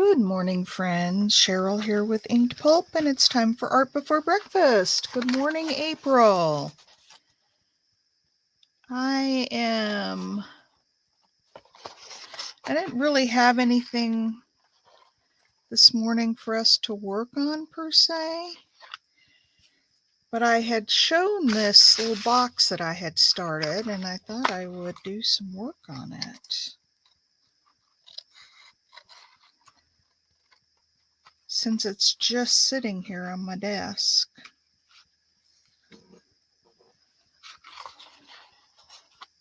Good morning, friends. Cheryl here with Inked Pulp, and it's time for Art Before Breakfast. Good morning, April. I didn't really have anything this morning for us to work on per se, but I had shown this little box that I had started, and I thought I would do some work on it. Since it's just sitting here on my desk.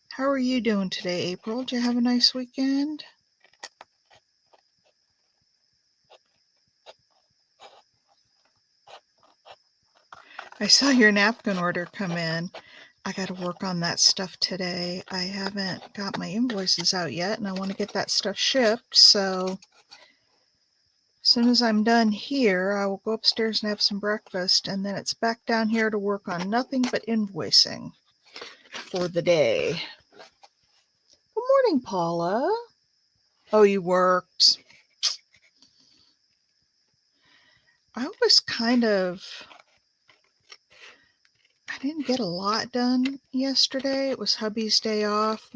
How are you doing today, April? Did you have a nice weekend? I saw your napkin order come in. I got to work on that stuff today. I haven't got my invoices out yet, and I want to get that stuff shipped. So as soon as I'm done here, I will go upstairs and have some breakfast, and then it's back down here to work on nothing but invoicing for the day. Good morning, Paula. Oh, you worked. I didn't get a lot done yesterday. It was hubby's day off.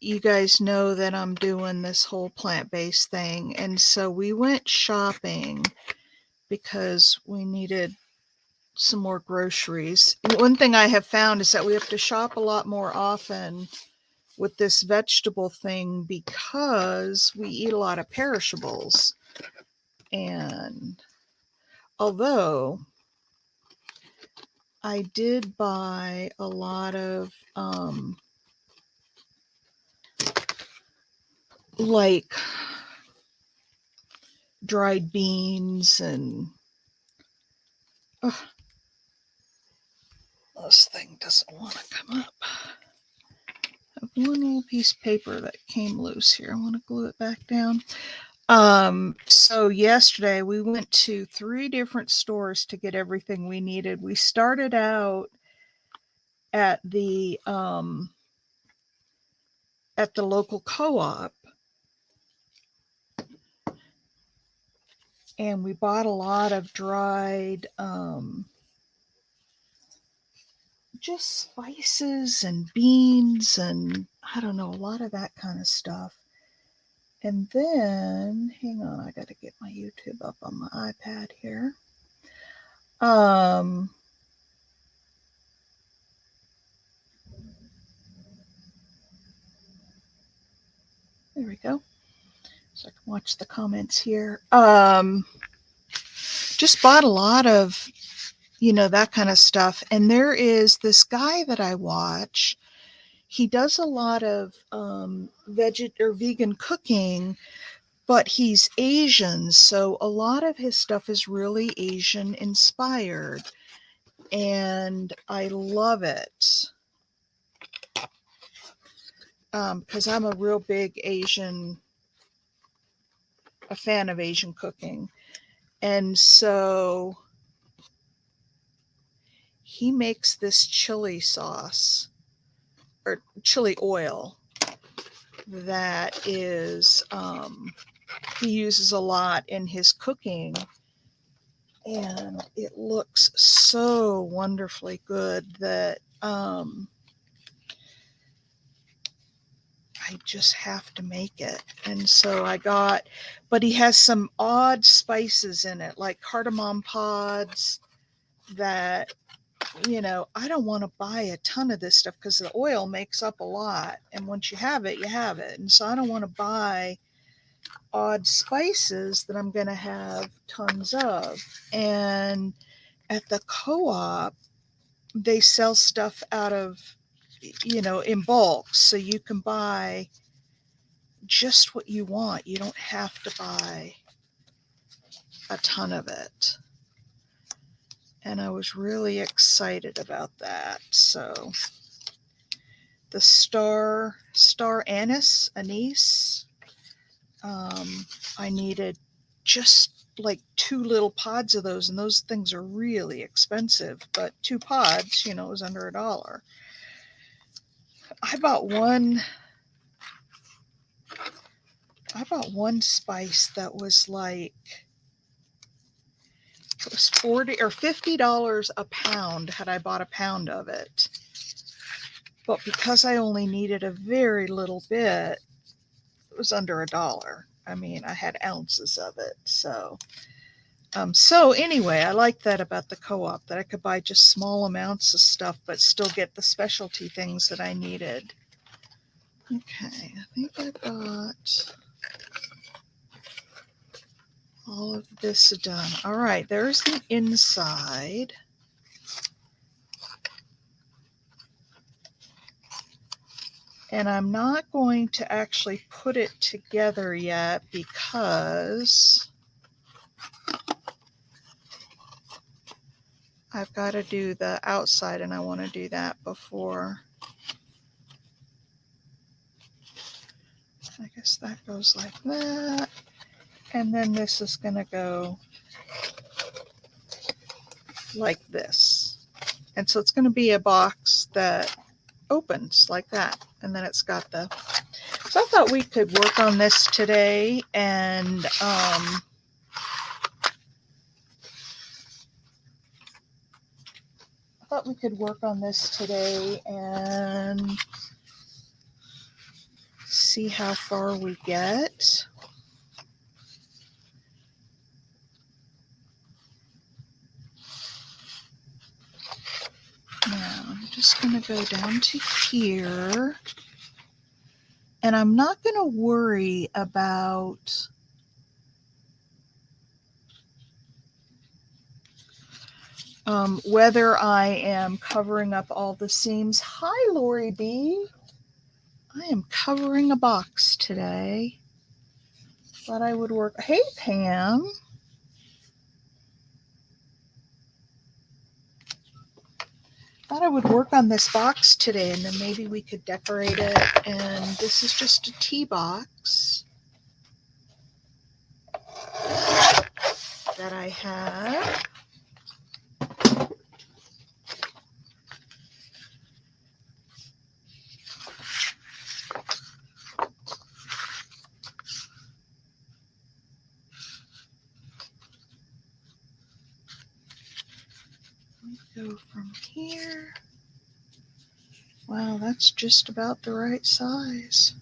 You guys know that I'm doing this whole plant-based thing, and so we went shopping because we needed some more groceries. And one thing I have found is that we have to shop a lot more often with this vegetable thing because we eat a lot of perishables. And although I did buy a lot of like dried beans and this thing doesn't want to come up. I have one little piece of paper that came loose here. I want to glue it back down. So yesterday we went to 3 different stores to get everything we needed. We started out at the local co-op, and we bought a lot of dried just spices and beans and I don't know, a lot of that kind of stuff. And then, hang on, I got to get my YouTube up on my iPad here. There we go. So I can watch the comments here. Just bought a lot of, that kind of stuff. And there is this guy that I watch. He does a lot of vegan cooking, but he's Asian. So a lot of his stuff is really Asian inspired. And I love it. Because I'm a real big a fan of Asian cooking. And so he makes this chili sauce or chili oil that is, he uses a lot in his cooking. And it looks so wonderfully good that I just have to make it. And so but he has some odd spices in it, like cardamom pods that, I don't want to buy a ton of this stuff because the oil makes up a lot. And once you have it, you have it. And so I don't want to buy odd spices that I'm going to have tons of. And at the co-op, they sell stuff out of, in bulk. So you can buy just what you want. You don't have to buy a ton of it. And I was really excited about that. So the star anise, I needed just like 2 little pods of those, and those things are really expensive, but 2 pods, was under $1. I bought one I bought one spice that was like, it was $40 or $50 a pound had I bought a pound of it. But because I only needed a very little bit, it was under $1. I mean, I had ounces of it. So anyway, I like that about the co-op, that I could buy just small amounts of stuff, but still get the specialty things that I needed. Okay, I think I got all of this done. All right, there's the inside. And I'm not going to actually put it together yet because I've got to do the outside, and I want to do that before. I guess that goes like that. And then this is going to go like this. And so it's going to be a box that opens like that. And then it's got the... So I thought we could work on this today and see how far we get. Now I'm just going to go down to here, and I'm not going to worry about whether I am covering up all the seams. Hi, Lori B. I am covering a box today. Thought I would work. Hey, Pam. Thought I would work on this box today, and then maybe we could decorate it. And this is just a tea box that I have. Go from here. Wow, that's just about the right size.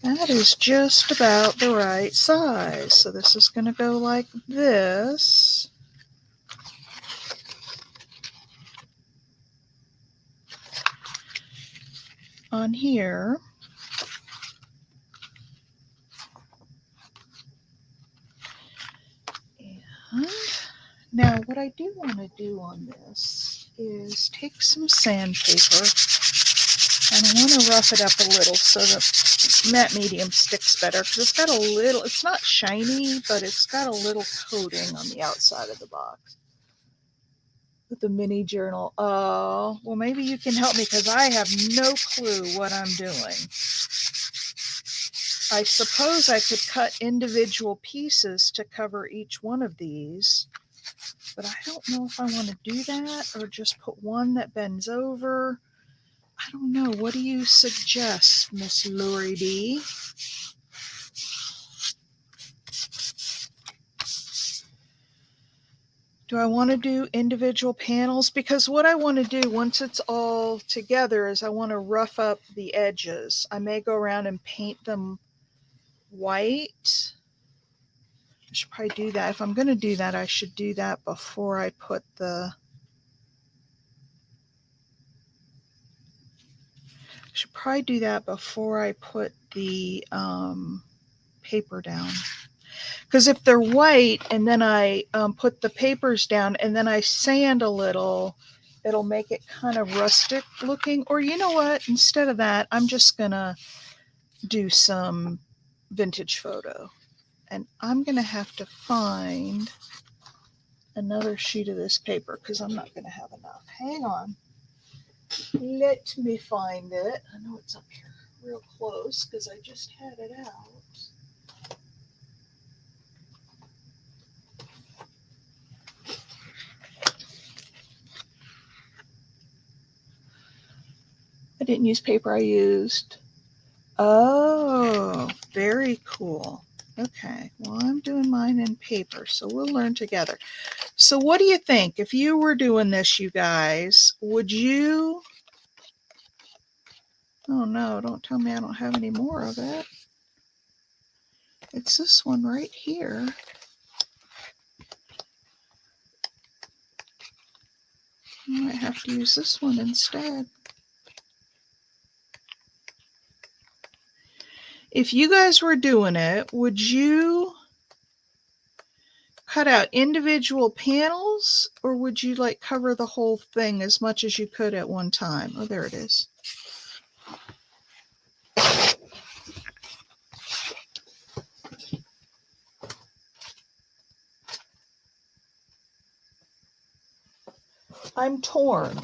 That is just about the right size. So this is going to go like this. On here. And now what I do want to do on this is take some sandpaper, and I want to rough it up a little so the matte medium sticks better, because it's got a little, it's not shiny, but it's got a little coating on the outside of the box. With the mini journal. Oh, well, maybe you can help me, because I have no clue what I'm doing. I suppose I could cut individual pieces to cover each one of these, but I don't know if I want to do that or just put one that bends over. I don't know. What do you suggest, Miss Lori B? Do I want to do individual panels? Because what I want to do once it's all together is I want to rough up the edges. I may go around and paint them white. I should probably do that. If I'm going to do that, I should do that before I put the... I should probably do that before I put the paper down. Because if they're white and then I put the papers down and then I sand a little, it'll make it kind of rustic looking. Or you know what? Instead of that, I'm just going to do some vintage photo. And I'm going to have to find another sheet of this paper because I'm not going to have enough. Hang on. Let me find it. I know it's up here real close because I just had it out. I didn't use paper, I used. Oh, very cool. Okay, well, I'm doing mine in paper, so we'll learn together. So what do you think? If you were doing this, you guys, would you... Oh no, don't tell me I don't have any more of it. It's this one right here. I might have to use this one instead. If you guys were doing it, would you cut out individual panels, or would you like cover the whole thing as much as you could at one time? Oh, there it is. I'm torn.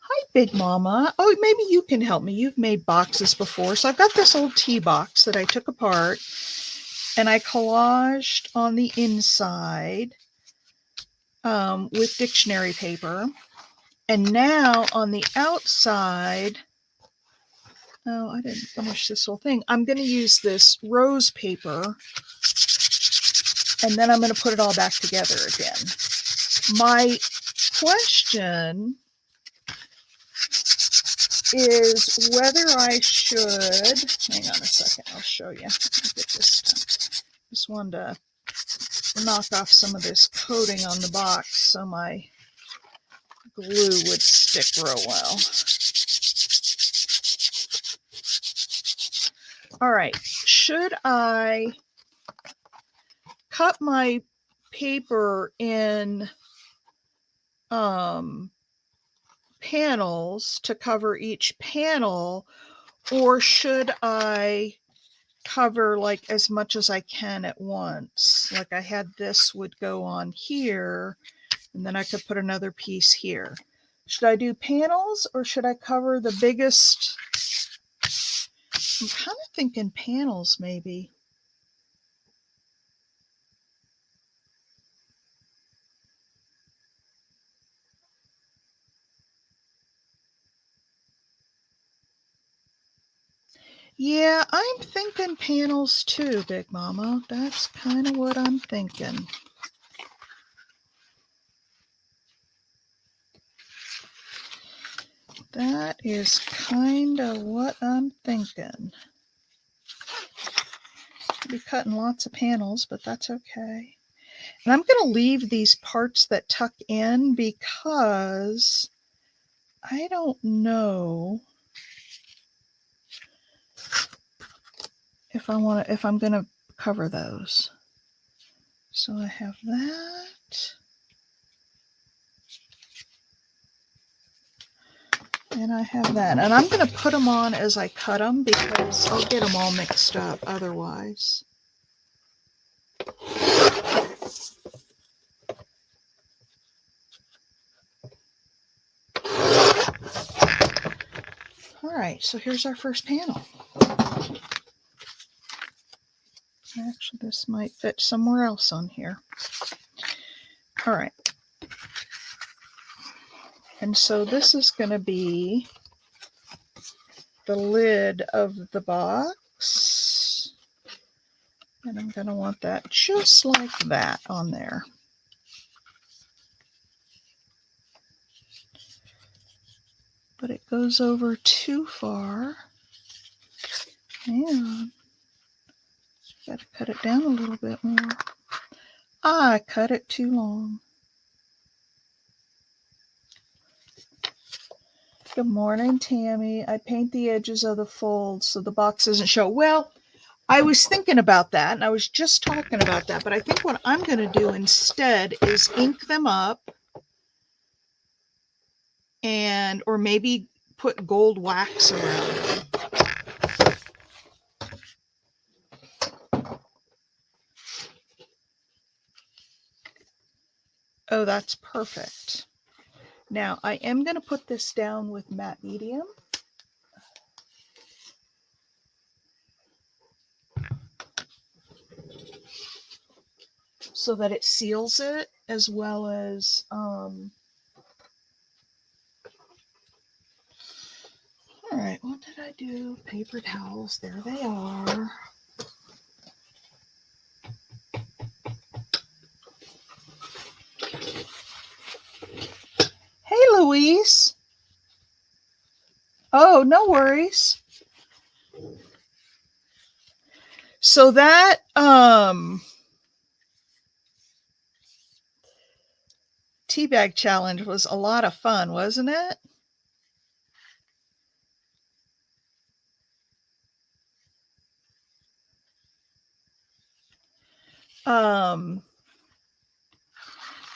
Hi, Big Mama. Oh, maybe you can help me. You've made boxes before. So I've got this old tea box that I took apart and I collaged on the inside with dictionary paper. And now on the outside, oh, I didn't finish this whole thing. I'm going to use this rose paper, and then I'm going to put it all back together again. My question is whether I should, hang on a second, I'll show you. Let me get this done. Just wanted to knock off some of this coating on the box so my glue would stick real well. All right, should I cut my paper in panels to cover each panel, or should I cover like as much as I can at once? Like I had this would go on here, and then I could put another piece here. Should I do panels or should I cover the biggest? I'm kind of thinking panels maybe. Yeah, I'm thinking panels too, Big Mama. That's kind of what I'm thinking. That is kind of what I'm thinking. I'll be cutting lots of panels, but that's okay. And I'm going to leave these parts that tuck in because I don't know if I'm going to cover those. So I have that. And I have that. And I'm going to put them on as I cut them because I'll get them all mixed up otherwise. All right, so here's our first panel. Actually, this might fit somewhere else on here. All right. And so this is going to be the lid of the box. And I'm going to want that just like that on there. But it goes over too far. And got to cut it down a little bit more. I cut it too long. Good morning, Tammy. I paint the edges of the folds so the box doesn't show. Well, I was thinking about that, and I was just talking about that, but I think what I'm going to do instead is ink them up and, or maybe put gold wax around them. Oh, that's perfect. Now, I am going to put this down with matte medium. So that it seals it as well as What did I do? Paper towels. There they are. Hey, Louise. Oh, no worries. So that tea bag challenge was a lot of fun, wasn't it?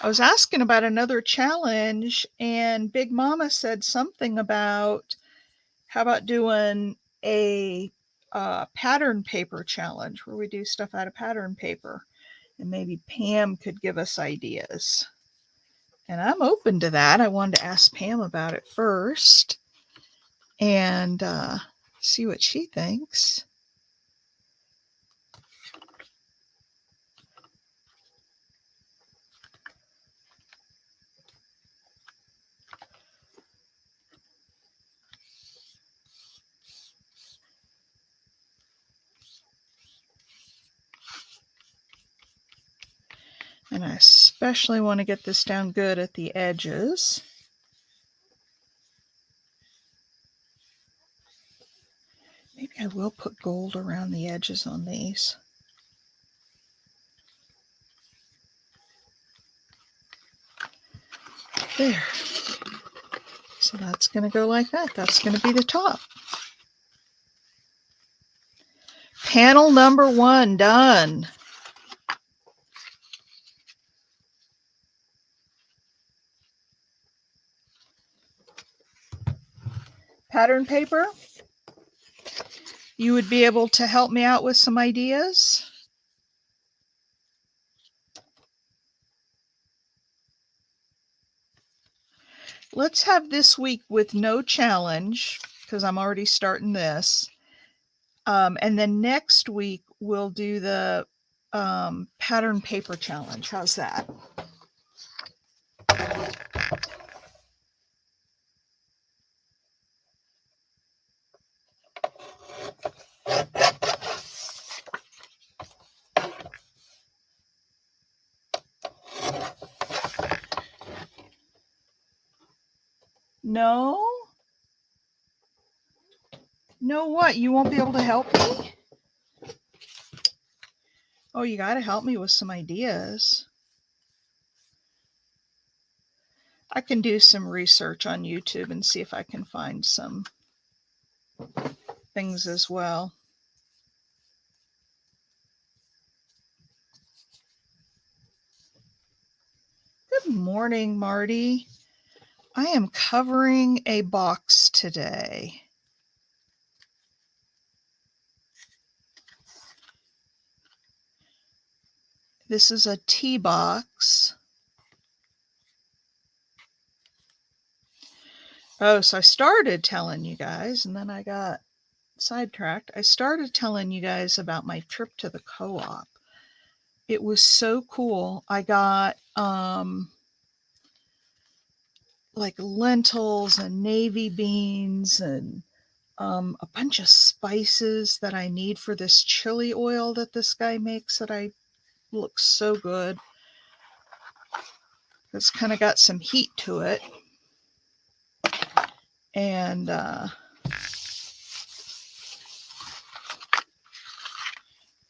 I was asking about another challenge, and Big Mama said something about how about doing a pattern paper challenge where we do stuff out of pattern paper, and maybe Pam could give us ideas. And I'm open to that. I wanted to ask Pam about it first and see what she thinks. And I especially want to get this down good at the edges. Maybe I will put gold around the edges on these. There. So that's going to go like that. That's going to be the top. Panel number 1 done. Pattern paper. You would be able to help me out with some ideas? Let's have this week with no challenge because I'm already starting this. And then next week we'll do the pattern paper challenge. How's that? No? No what? You won't be able to help me? Oh, you got to help me with some ideas. I can do some research on YouTube and see if I can find some things as well. Good morning, Marty. I am covering a box today. This is a tea box. Oh, so I started telling you guys, and then I got sidetracked. I started telling you guys about my trip to the co-op. It was so cool. I got like lentils and navy beans and a bunch of spices that I need for this chili oil that this guy makes that I looks so good. It's kind of got some heat to it. And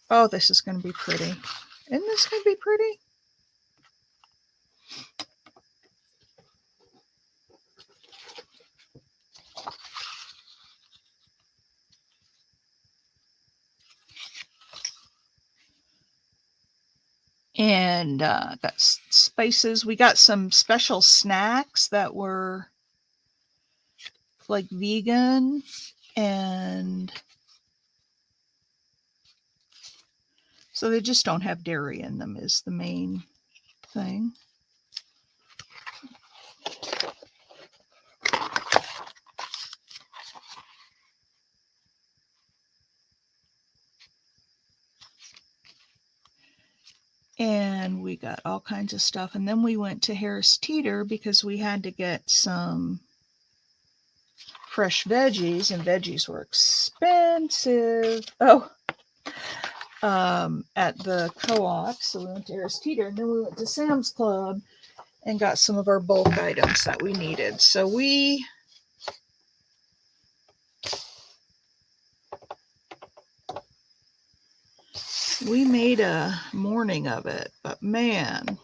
oh, this is going to be pretty. Isn't this going to be pretty? And got spices. We got some special snacks that were like vegan, and so they just don't have dairy in them is the main thing. And we got all kinds of stuff. And then we went to Harris Teeter because we had to get some fresh veggies, and veggies were expensive. Oh, at the co-op. So we went to Aristida, and then we went to Sam's Club and got some of our bulk items that we needed. So we made a morning of it, but man.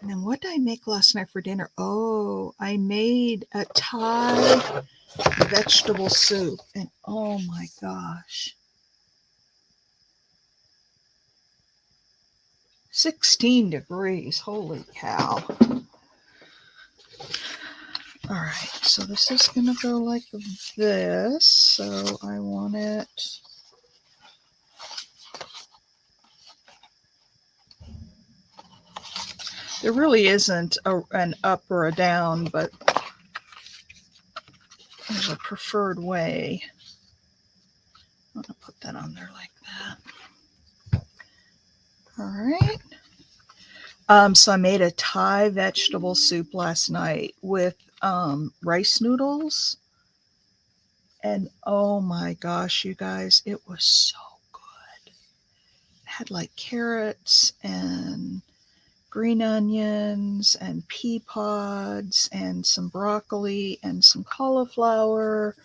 And then what did I make last night for dinner? Oh, I made a Thai vegetable soup, and oh my gosh. 16 degrees. Holy cow. All right, so this is going to go like this. So I want it. There really isn't an up or a down, but there's a preferred way. I'm going to put that on there like that. All right. So I made a Thai vegetable soup last night with rice noodles. And oh my gosh, you guys, it was so good. It had like carrots and green onions and pea pods and some broccoli and some cauliflower.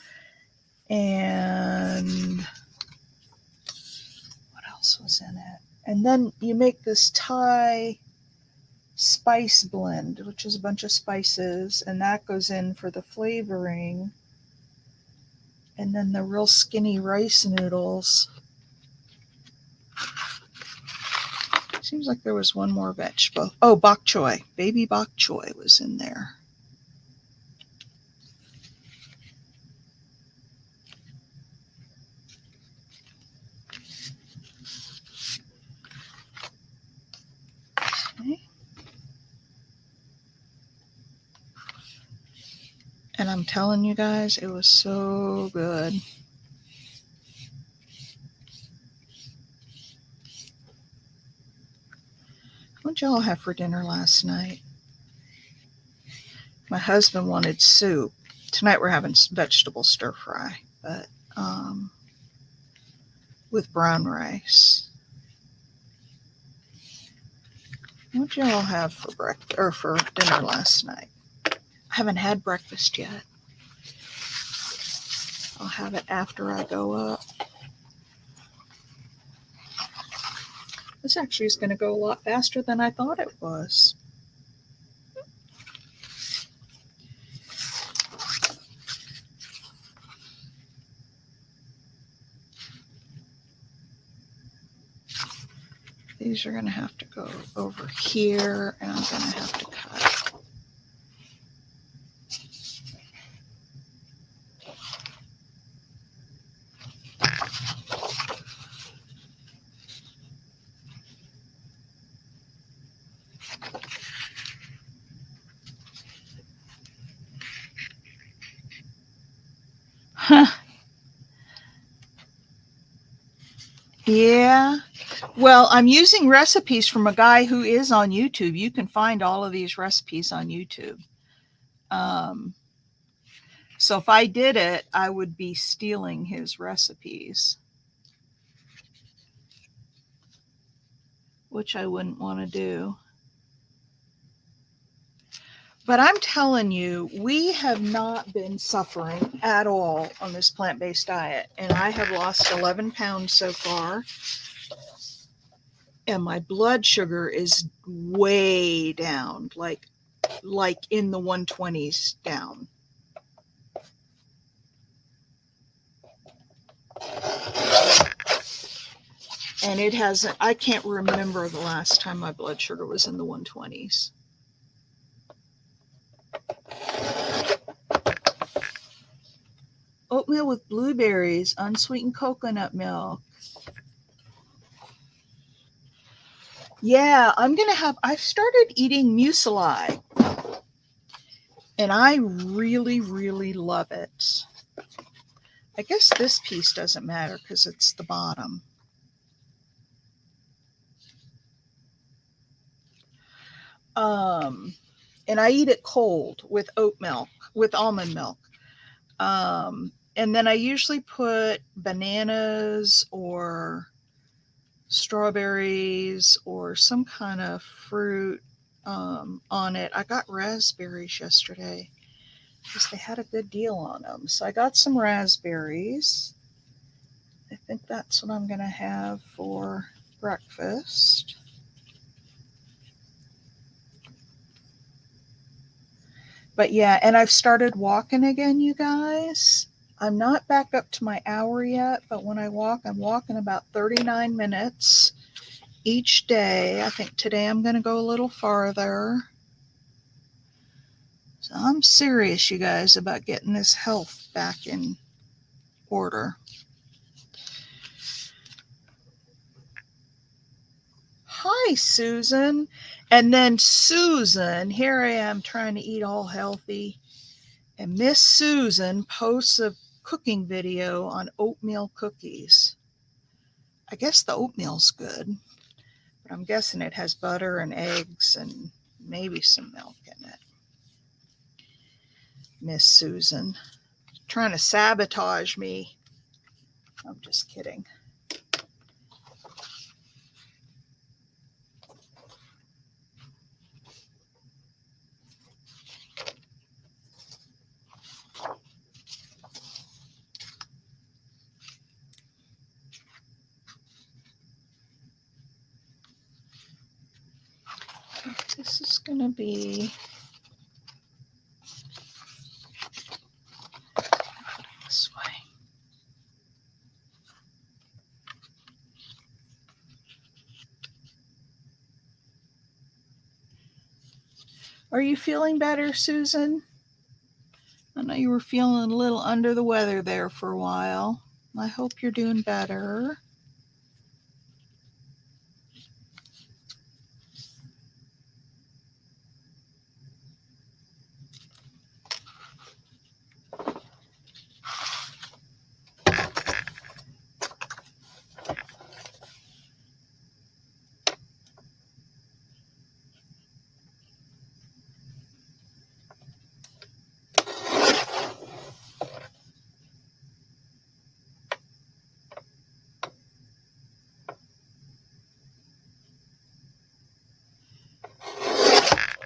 And what else was in it? And then you make this Thai spice blend, which is a bunch of spices, and that goes in for the flavoring. And then the real skinny rice noodles. Seems like there was one more vegetable. Oh, bok choy. Baby bok choy was in there. Okay. And I'm telling you guys, it was so good. What'd y'all have for dinner last night? My husband wanted soup. Tonight we're having vegetable stir fry, but with brown rice. What'd y'all have for breakfast or for dinner last night? I haven't had breakfast yet. I'll have it after I go up. This actually is going to go a lot faster than I thought it was. These are going to have to go over here, and I'm going to have to cut. Huh. Yeah. Well, I'm using recipes from a guy who is on YouTube. You can find all of these recipes on YouTube. So if I did it, I would be stealing his recipes, which I wouldn't want to do. But I'm telling you, we have not been suffering at all on this plant-based diet. And I have lost 11 pounds so far. And my blood sugar is way down, like in the 120s down. And it hasn't, I can't remember the last time my blood sugar was in the 120s. Oatmeal with blueberries, unsweetened coconut milk. Yeah, I've started eating muesli. And I really, really love it. I guess this piece doesn't matter because it's the bottom. and I eat it cold with oat milk, with almond milk. And then I usually put bananas or strawberries or some kind of fruit on it. I got raspberries yesterday because they had a good deal on them. So I got some raspberries. I think that's what I'm going to have for breakfast. But yeah, and I've started walking again, you guys. I'm not back up to my hour yet, but when I walk, I'm walking about 39 minutes each day. I think today I'm going to go a little farther. So I'm serious, you guys, about getting this health back in order. Hi, Susan. And then Susan, here I am trying to eat all healthy. And Miss Susan posts a cooking video on oatmeal cookies. I guess the oatmeal's good, but I'm guessing it has butter and eggs and maybe some milk in it. Miss Susan, trying to sabotage me. I'm just kidding. This is going to be this way. Are you feeling better, Susan? I know you were feeling a little under the weather there for a while. I hope you're doing better.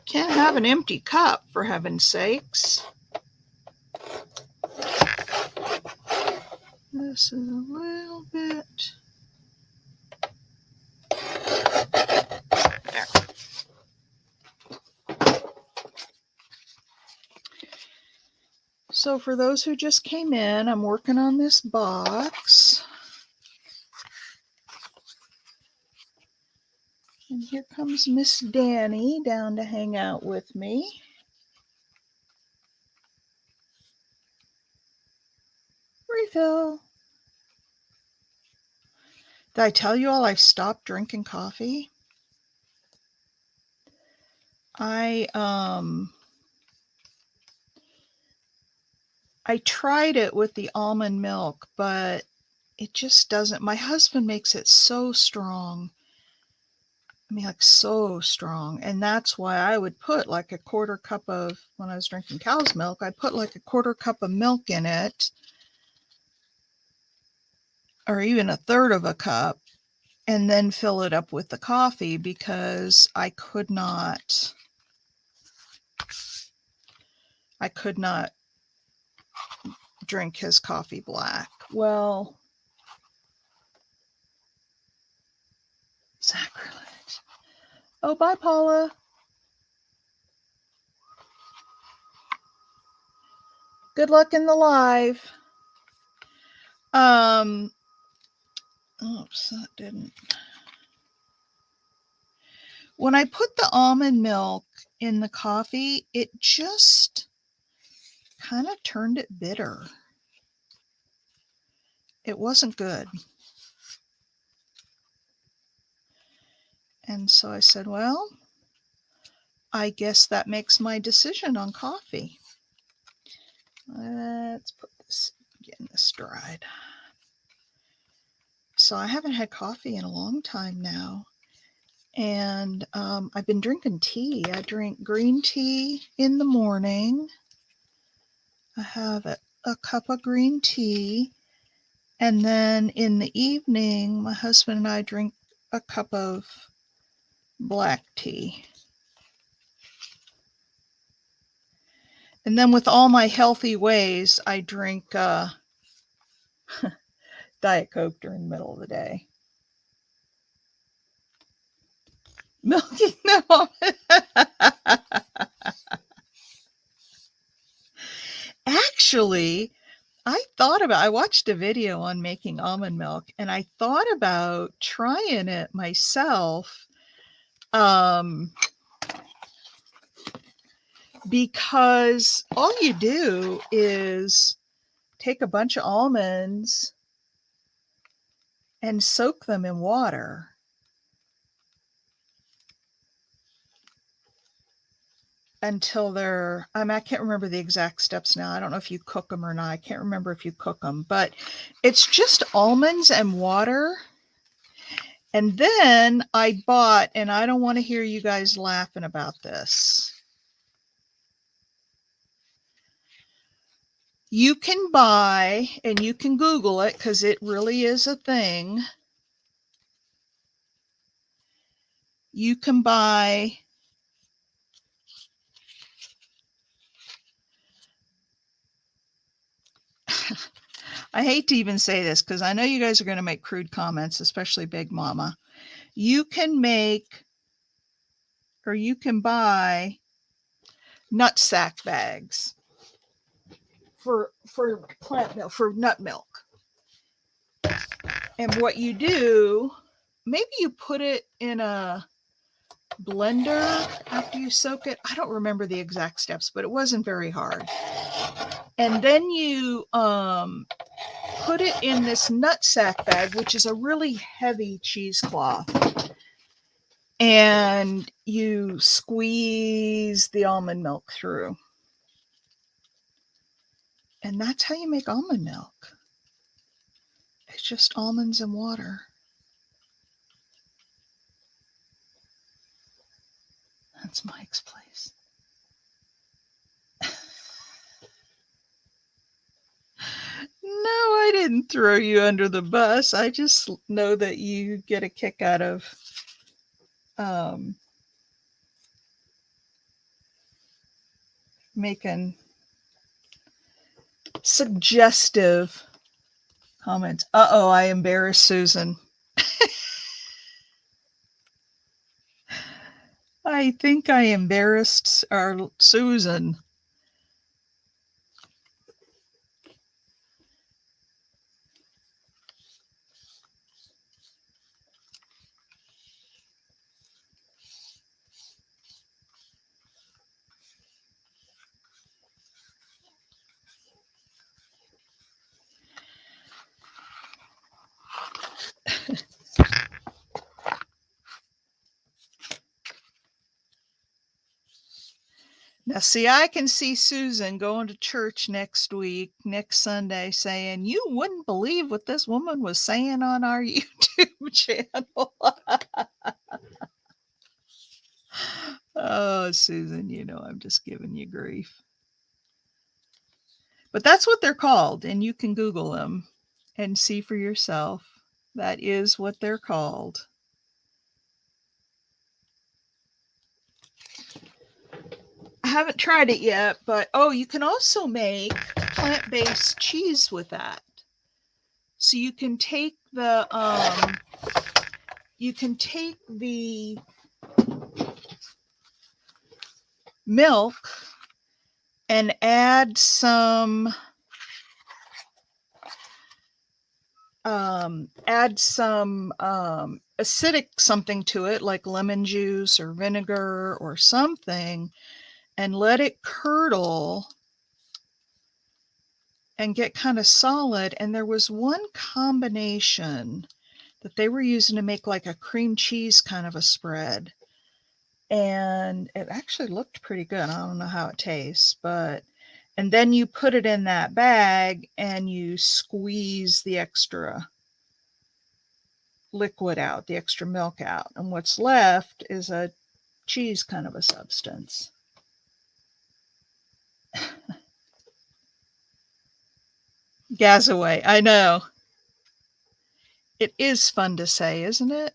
Can't have an empty cup, for heaven's sakes. This is a little bit. There. So for those who just came in, I'm working on this box. And here comes Miss Danny down to hang out with me. Refill. Did I tell you all I've stopped drinking coffee? I tried it with the almond milk, but it just doesn't. My husband makes it so strong. I mean, like so strong. And that's why I would put like a quarter cup of, when I was drinking cow's milk, I put like a quarter cup of milk in it, or even a third of a cup, and then fill it up with the coffee because I could not drink his coffee black. Well, sacrilege. Oh, bye, Paula. Good luck in the live. Oops, that didn't. When I put the almond milk in the coffee, it just kind of turned it bitter. It wasn't good. And so I said, well, I guess that makes my decision on coffee. Let's put this, getting this dried. So I haven't had coffee in a long time now. And I've been drinking tea. I drink green tea in the morning. I have a cup of green tea. And then in the evening, my husband and I drink a cup of black tea. And then with all my healthy ways, I drink Diet Coke during the middle of the day. Milky, no. Actually, I watched a video on making almond milk, and I thought about trying it myself. Because all you do is take a bunch of almonds and soak them in water. Until they're, I can't remember the exact steps now. I don't know if you cook them or not. I can't remember if you cook them, but it's just almonds and water. And then I bought, and I don't want to hear you guys laughing about this. You can buy, and you can Google it because it really is a thing. You can buy I hate to even say this because I know you guys are going to make crude comments, especially Big Mama. You can make, or you can buy nut sack bags for plant milk, for nut milk. And what you do, maybe you put it in a blender after you soak it. I don't remember the exact steps, but it wasn't very hard. And then you put it in this nut sack bag, which is a really heavy cheesecloth. And you squeeze the almond milk through. And that's how you make almond milk. It's just almonds and water. That's Mike's place. No, I didn't throw you under the bus. I just know that you get a kick out of making suggestive comments. Uh-oh, I embarrassed Susan. I think I embarrassed our Susan. Now, see, I can see Susan going to church next Sunday, saying, "You wouldn't believe what this woman was saying on our YouTube channel." Oh, Susan, you know I'm just giving you grief. But that's what they're called, and you can Google them and see for yourself. That is what they're called. I haven't tried it yet, but you can also make plant-based cheese with that. So you can take the milk and add some acidic something to it, like lemon juice or vinegar or something, and let it curdle and get kind of solid. And there was one combination that they were using to make like a cream cheese kind of a spread. And it actually looked pretty good. I don't know how it tastes, but, and then you put it in that bag and you squeeze the extra liquid out, the extra milk out. And what's left is a cheese kind of a substance. Gazaway, I know. It is fun to say, isn't it?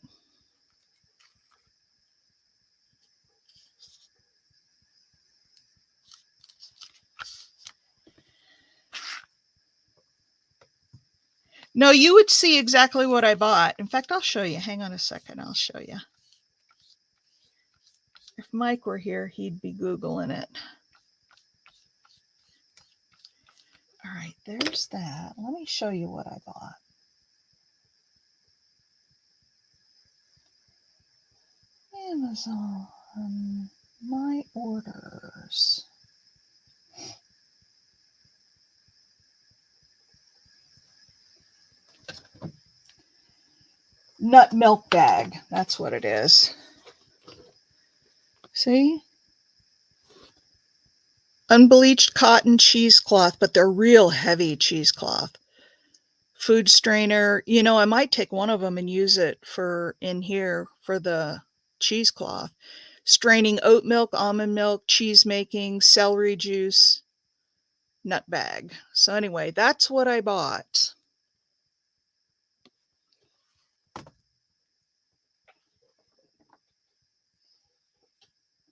No, you would see exactly what I bought. In fact, I'll show you. Hang on a second. I'll show you. If Mike were here, he'd be Googling it. All right, there's that. Let me show you what I bought. Amazon, my orders. Nut milk bag. That's what it is. See? Unbleached cotton cheesecloth, but they're real heavy cheesecloth. Food strainer. You know, I might take one of them and use it for in here for the cheesecloth. Straining oat milk, almond milk, cheese making, celery juice, nut bag. So anyway, that's what I bought.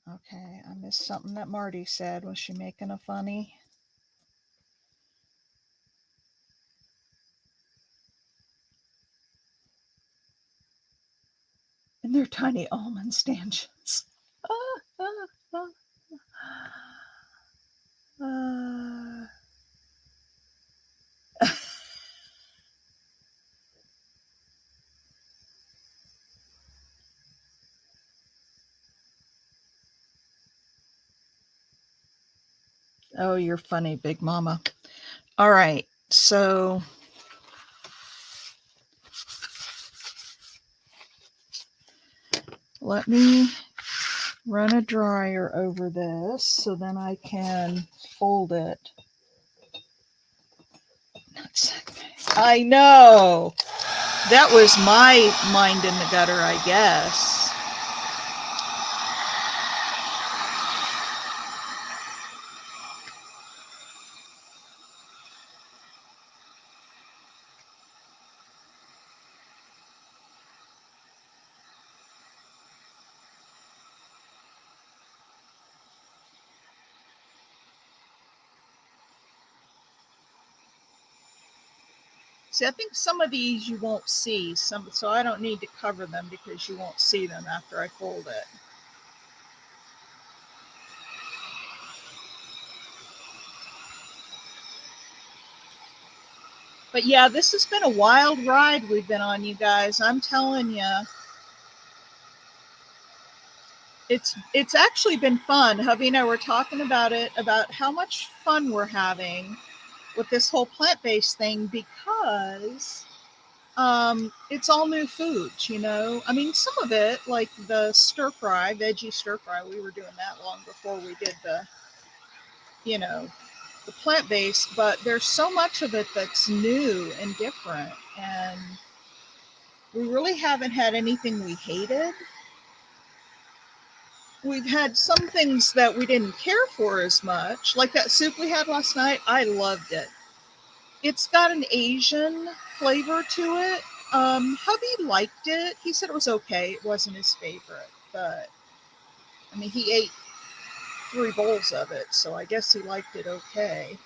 Okay, I missed something that Marty said. Was she making a funny? And they're tiny almond stanchions. Oh, you're funny, Big Mama. All right, so let me run a dryer over this so then I can fold it. I know. That was my mind in the gutter, I guess. See, I think some of these you won't see, so I don't need to cover them because you won't see them after I fold it. But yeah, this has been a wild ride we've been on, you guys. I'm telling you. It's actually been fun. Hubby and I were talking about it, about how much fun we're having with this whole plant-based thing because it's all new foods, you know. I mean, some of it, like the stir fry, veggie stir fry, we were doing that long before we did the, you know, the plant-based, but there's so much of it that's new and different, and we really haven't had anything we hated. We've had some things that we didn't care for as much, like that soup we had last night. I loved it. It's got an Asian flavor to it. Hubby liked it. He said it was okay. It wasn't his favorite, but I mean, he ate 3 bowls of it, so I guess he liked it okay.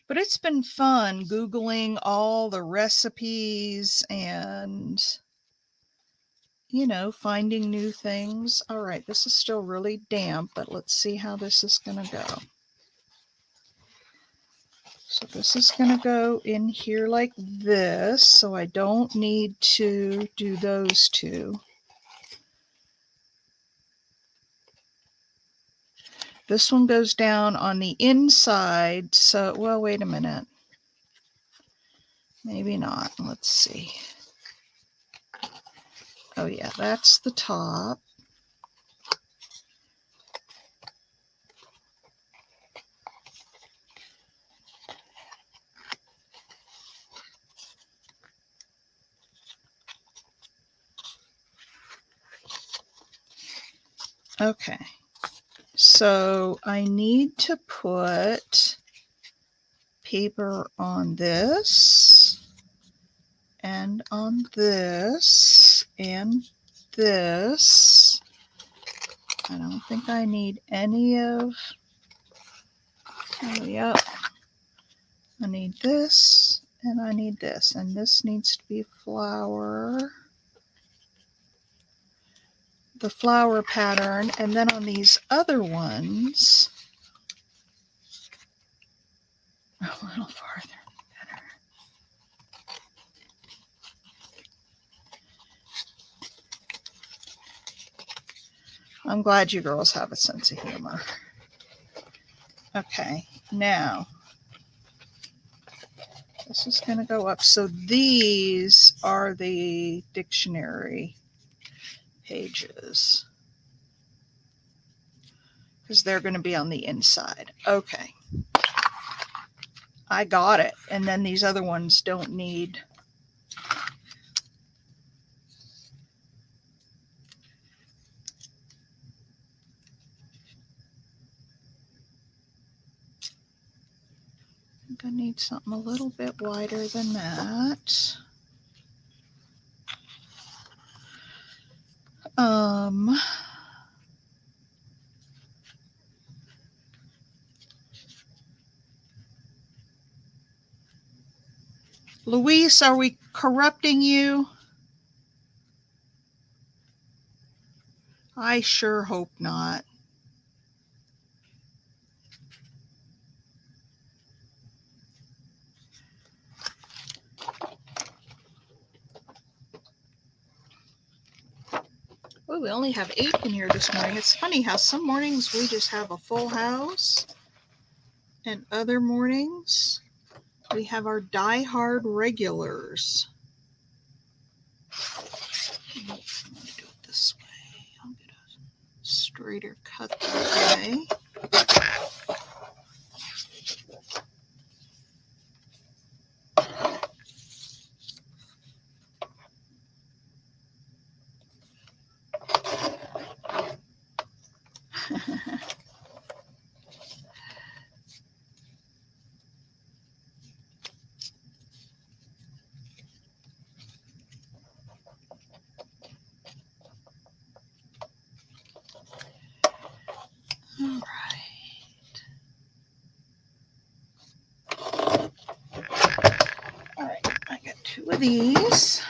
But it's been fun Googling all the recipes and, you know, finding new things. All right, this is still really damp, but let's see how this is going to go. So this is going to go in here like this, so I don't need to do those two. This one goes down on the inside, so, well, wait a minute. Maybe not. Let's see. Oh yeah, that's the top. Okay. So I need to put paper on this and on this and this. I don't think I need any of, oh, yep. I need this and I need this, and this needs to be flower. The flower pattern, and then on these other ones, a little farther. Better. I'm glad you girls have a sense of humor. Okay, now this is going to go up. So these are the dictionary pages because they're going to be on the inside. Okay, I got it. And then these other ones don't need. I think I need something a little bit wider than that. Luis, are we corrupting you? I sure hope not. Oh, we only have 8 in here this morning. It's funny how some mornings we just have a full house, and other mornings we have our die-hard regulars. I'm going to do it this way. I'll get a straighter cut that way. All right, I got 2 of these.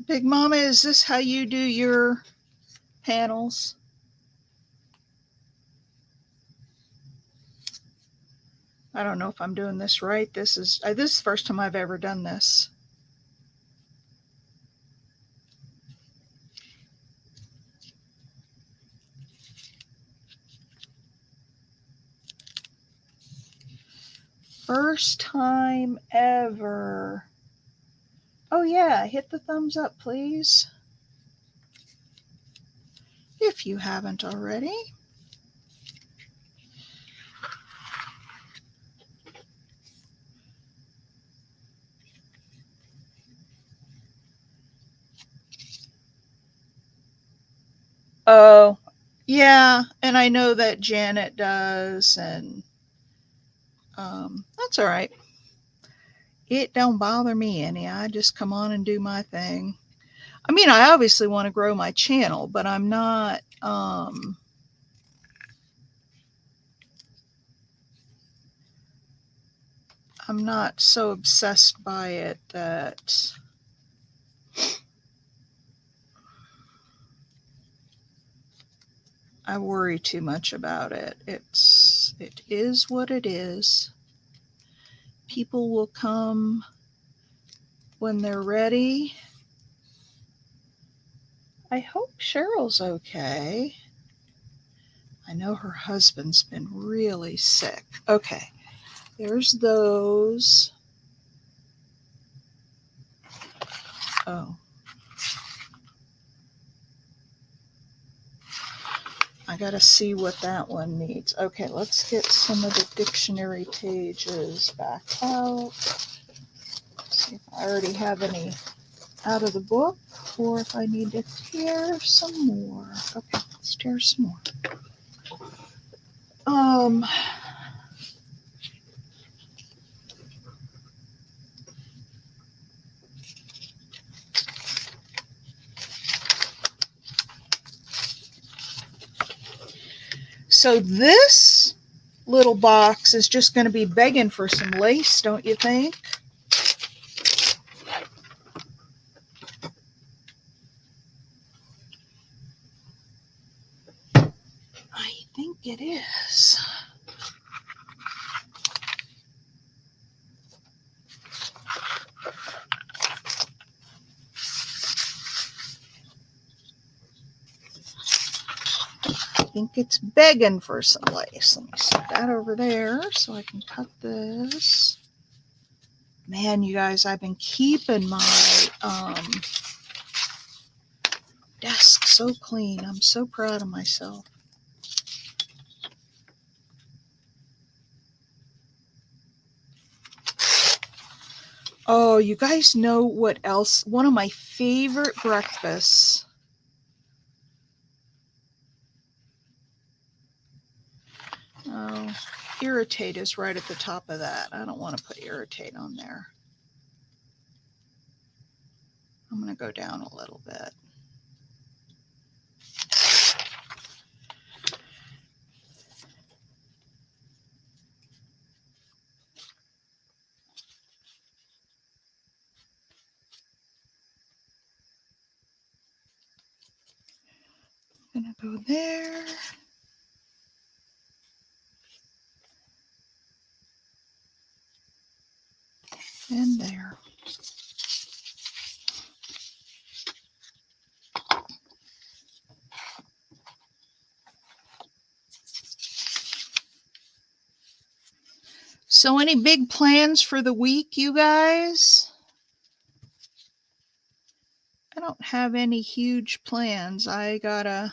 Big Mama, is this how you do your panels? I don't know if I'm doing this right. This is the first time I've ever done this. First time ever. Oh yeah, hit the thumbs up, please. If you haven't already. Oh, yeah, and I know that Janet does, and that's all right. It don't bother me any. I just come on and do my thing. I mean, I obviously want to grow my channel, but I'm not so obsessed by it that I worry too much about it. It is what it is. People will come when they're ready. I hope Cheryl's okay. I know her husband's been really sick. Okay, there's those. Oh. I gotta see what that one needs. Okay, let's get some of the dictionary pages back out. See if I already have any out of the book or if I need to tear some more. Okay, let's tear some more. So this little box is just going to be begging for some lace, don't you think? I think it is. I think it's begging for some lace. Let me set that over there so I can cut this. Man, you guys, I've been keeping my desk so clean. I'm so proud of myself. Oh, you guys know what else? One of my favorite breakfasts. Oh, irritate is right at the top of that. I don't want to put irritate on there. I'm going to go down a little bit. I'm going to go there. And there. So any big plans for the week, you guys? I don't have any huge plans. I gotta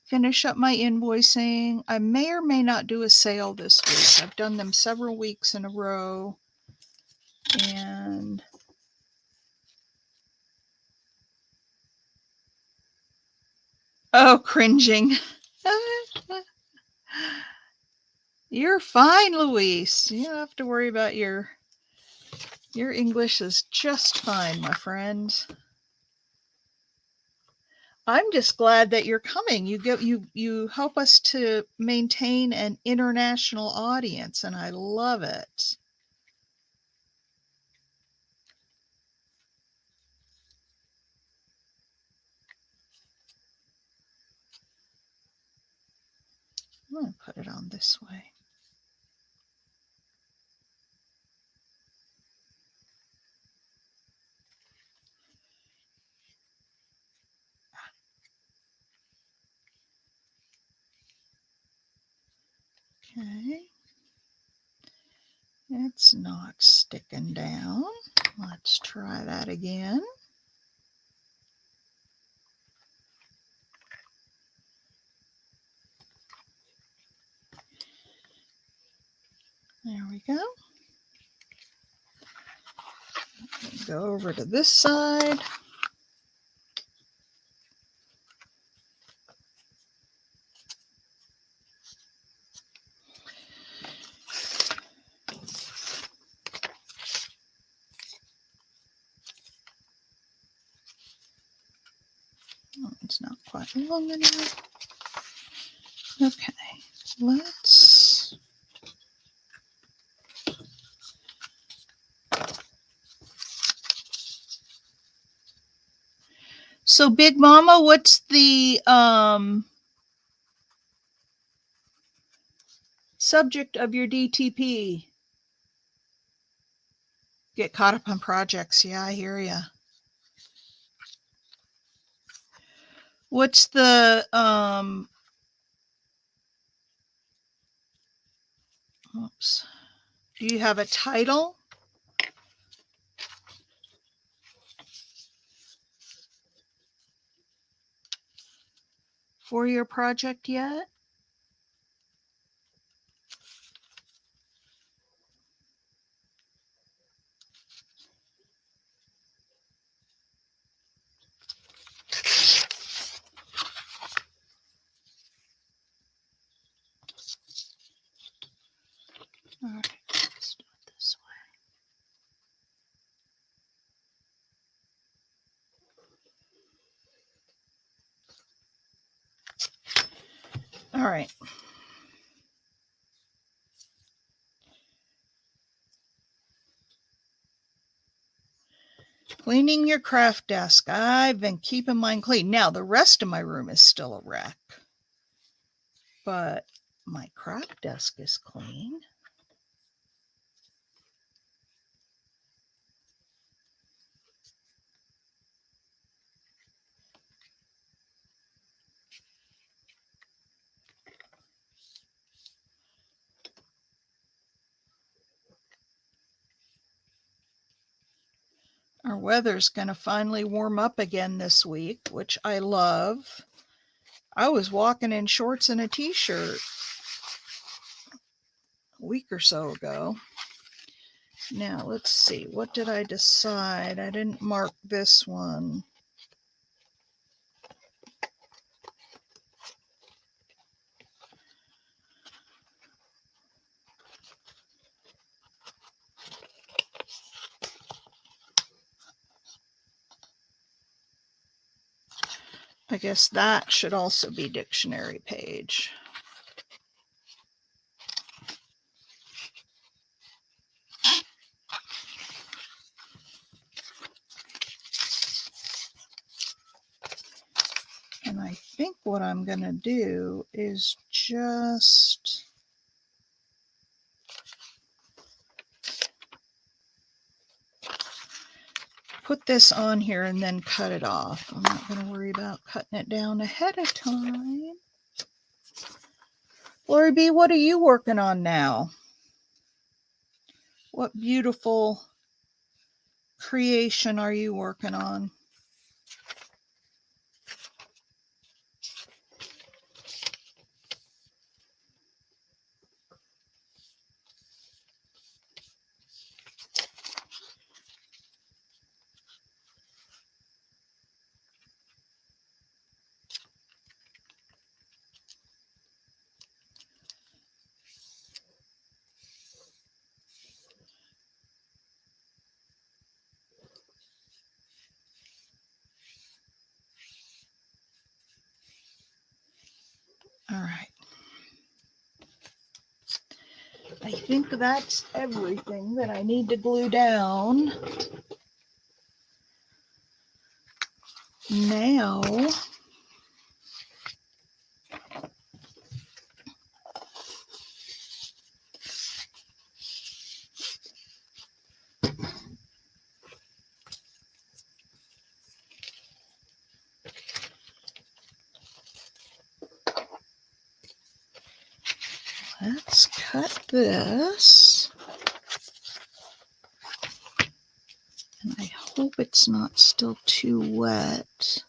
finish up my invoicing. I may or may not do a sale this week. I've done them several weeks in a row. And oh, cringing. You're fine, Luis. You don't have to worry about your English is just fine, my friend. I'm just glad that you're coming. You help us to maintain an international audience, and I love it. I'm going to put it on this way. Okay. It's not sticking down. Let's try that again. There we go. Go over to this side. Oh, it's not quite long enough. Okay, let's So Big Mama, what's the subject of your DTP? Get caught up on projects. Yeah, I hear ya. What's the oops. Do you have a title? for your project yet? All right, let's do it this way. All right. Cleaning your craft desk. I've been keeping mine clean. Now, the rest of my room is still a wreck, but my craft desk is clean. Our weather's going to finally warm up again this week, which I love. I was walking in shorts and a t-shirt a week or so ago. Now, let's see. What did I decide? I didn't mark this one. I guess that should also be dictionary page. And I think what I'm going to do is just put this on here and then cut it off. I'm not going to worry about cutting it down ahead of time. Lori B, what are you working on now? What beautiful creation are you working on? All right. I think that's everything that I need to glue down. Now, let's cut this. And I hope it's not still too wet.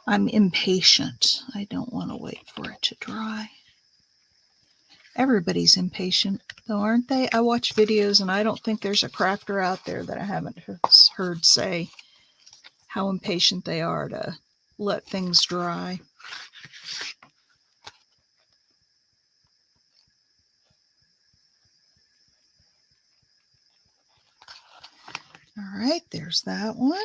I'm impatient. I don't want to wait for it to dry. Everybody's impatient, though, aren't they? I watch videos and I don't think there's a crafter out there that I haven't heard say how impatient they are to let things dry. All right, there's that one.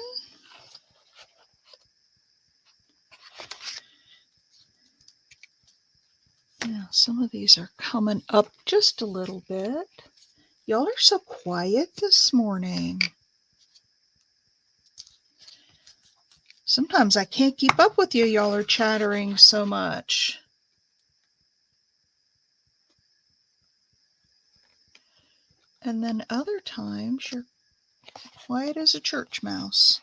Now, some of these are coming up just a little bit. Y'all are so quiet this morning. Sometimes I can't keep up with you. Y'all are chattering so much. And then other times you're quiet as a church mouse.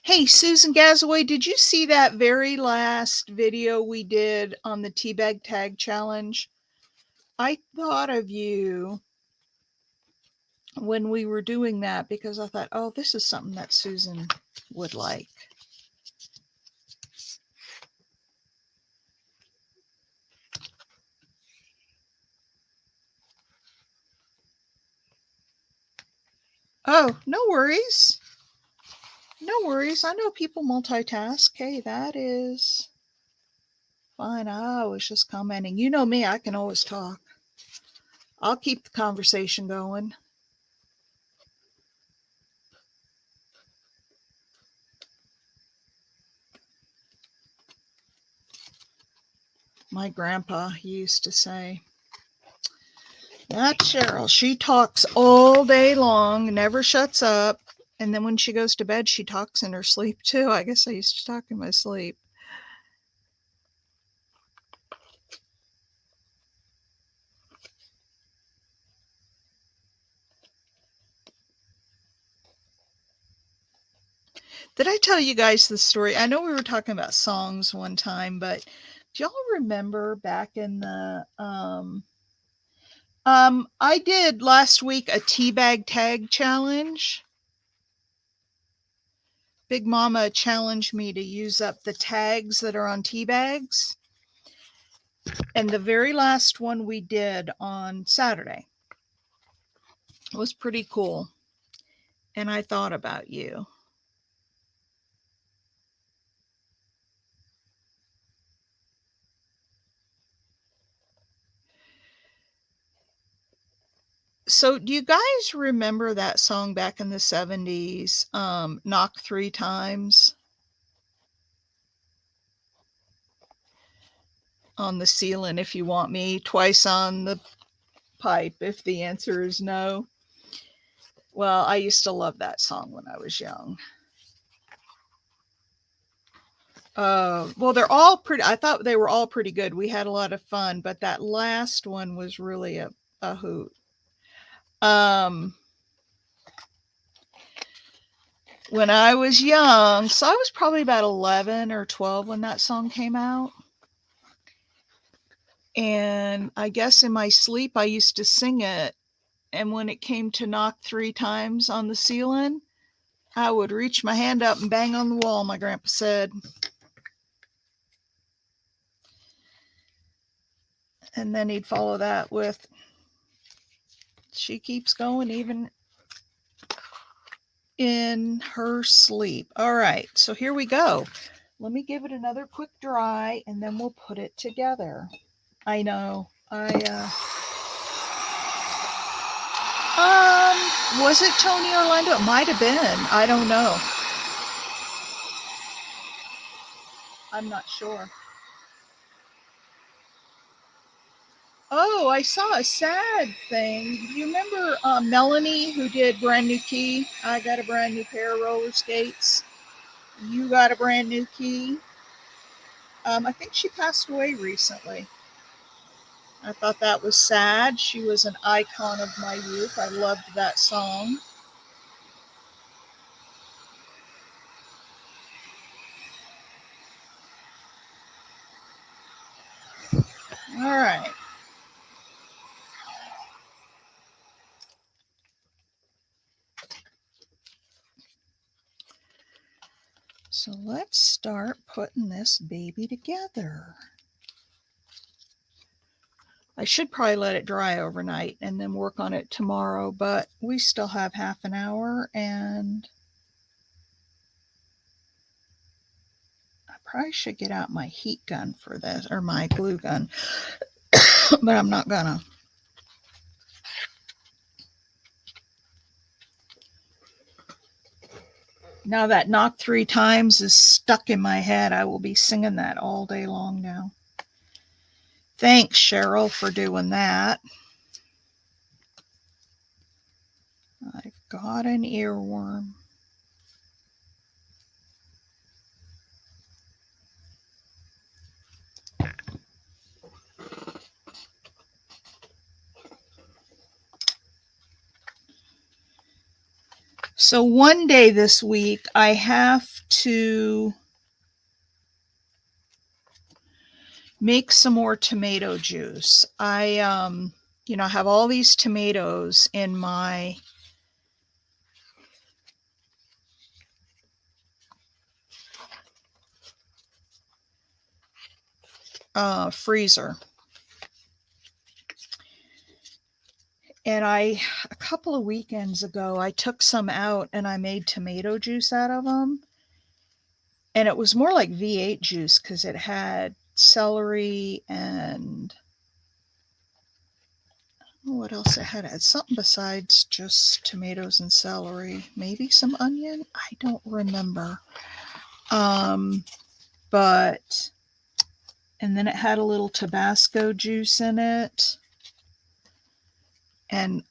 Hey, Susan Gazaway, did you see that very last video we did on the teabag tag challenge? I thought of you when we were doing that because I thought, oh, this is something that Susan would like. Oh, no worries. No worries. I know people multitask. Hey, that is fine. I was just commenting. You know me, I can always talk. I'll keep the conversation going. My grandpa used to say, that Cheryl, she talks all day long, never shuts up. And then when she goes to bed, she talks in her sleep too. I guess I used to talk in my sleep. Did I tell you guys the story? I know we were talking about songs one time, but do y'all remember back in the I did last week a teabag tag challenge. Big Mama challenged me to use up the tags that are on tea bags. And the very last one we did on Saturday was pretty cool. And I thought about you. So do you guys remember that song back in the 70s, Knock Three Times on the ceiling if you want me, twice on the pipe if the answer is no? Well, I used to love that song when I was young. Well, they're all pretty. I thought they were all pretty good. We had a lot of fun, but that last one was really a hoot. Um, when I was young, so I was probably about 11 or 12 when that song came out. And I guess in my sleep, I used to sing it. And when it came to knock three times on the ceiling, I would reach my hand up and bang on the wall, my grandpa said. And then he'd follow that with, she keeps going even in her sleep. All right, so here we go. Let me give it another quick dry and then we'll put it together. I know. Was it Tony Orlando? It might have been. I don't know. I'm not sure. Oh, I saw a sad thing. You remember Melanie who did Brand New Key? I got a brand new pair of roller skates. You got a brand new key. I think she passed away recently. I thought that was sad. She was an icon of my youth. I loved that song. All right. So let's start putting this baby together. I should probably let it dry overnight and then work on it tomorrow, but we still have half an hour and I probably should get out my heat gun for this or my glue gun, but I'm not gonna. Now that knock three times is stuck in my head, I will be singing that all day long now. Thanks, Cheryl, for doing that. I've got an earworm. So one day this week, I have to make some more tomato juice. I have all these tomatoes in my freezer. And a couple of weekends ago, I took some out and I made tomato juice out of them. And it was more like V8 juice because it had celery and what else it had? It had something besides just tomatoes and celery. Maybe some onion? I don't remember. But, and then it had a little Tabasco juice in it. And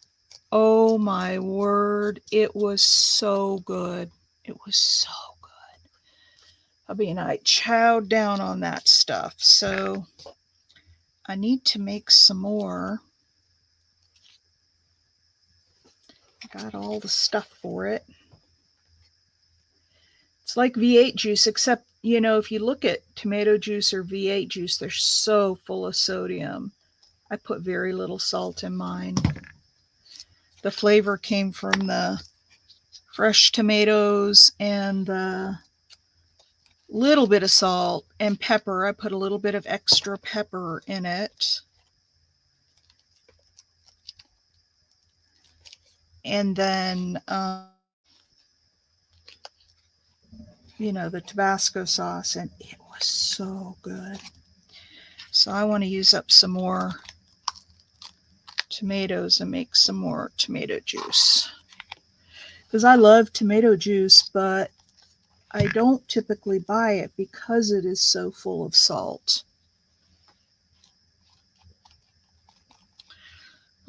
oh my word, it was so good. It was so good. Hubby and I chowed down on that stuff. So I need to make some more. I got all the stuff for it. It's like V8 juice, except, if you look at tomato juice or V8 juice, they're so full of sodium. I put very little salt in mine. The flavor came from the fresh tomatoes and the little bit of salt and pepper. I put a little bit of extra pepper in it. And then, the Tabasco sauce, and it was so good. So I want to use up some more tomatoes and make some more tomato juice. Because I love tomato juice, but I don't typically buy it because it is so full of salt.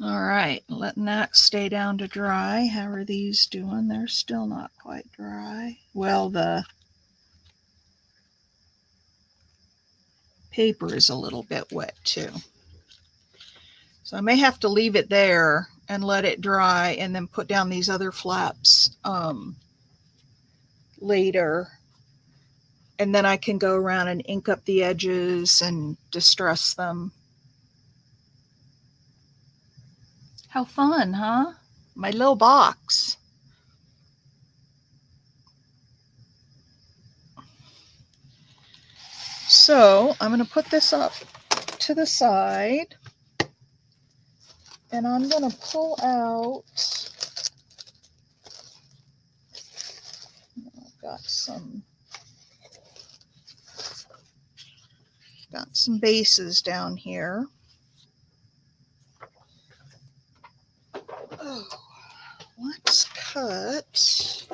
All right, letting that stay down to dry. How are these doing? They're still not quite dry. Well, the paper is a little bit wet too. So I may have to leave it there and let it dry and then put down these other flaps later. And then I can go around and ink up the edges and distress them. How fun, huh? My little box. So I'm going to put this up to the side. And I'm going to pull out, I've got some bases down here. Oh, let's cut.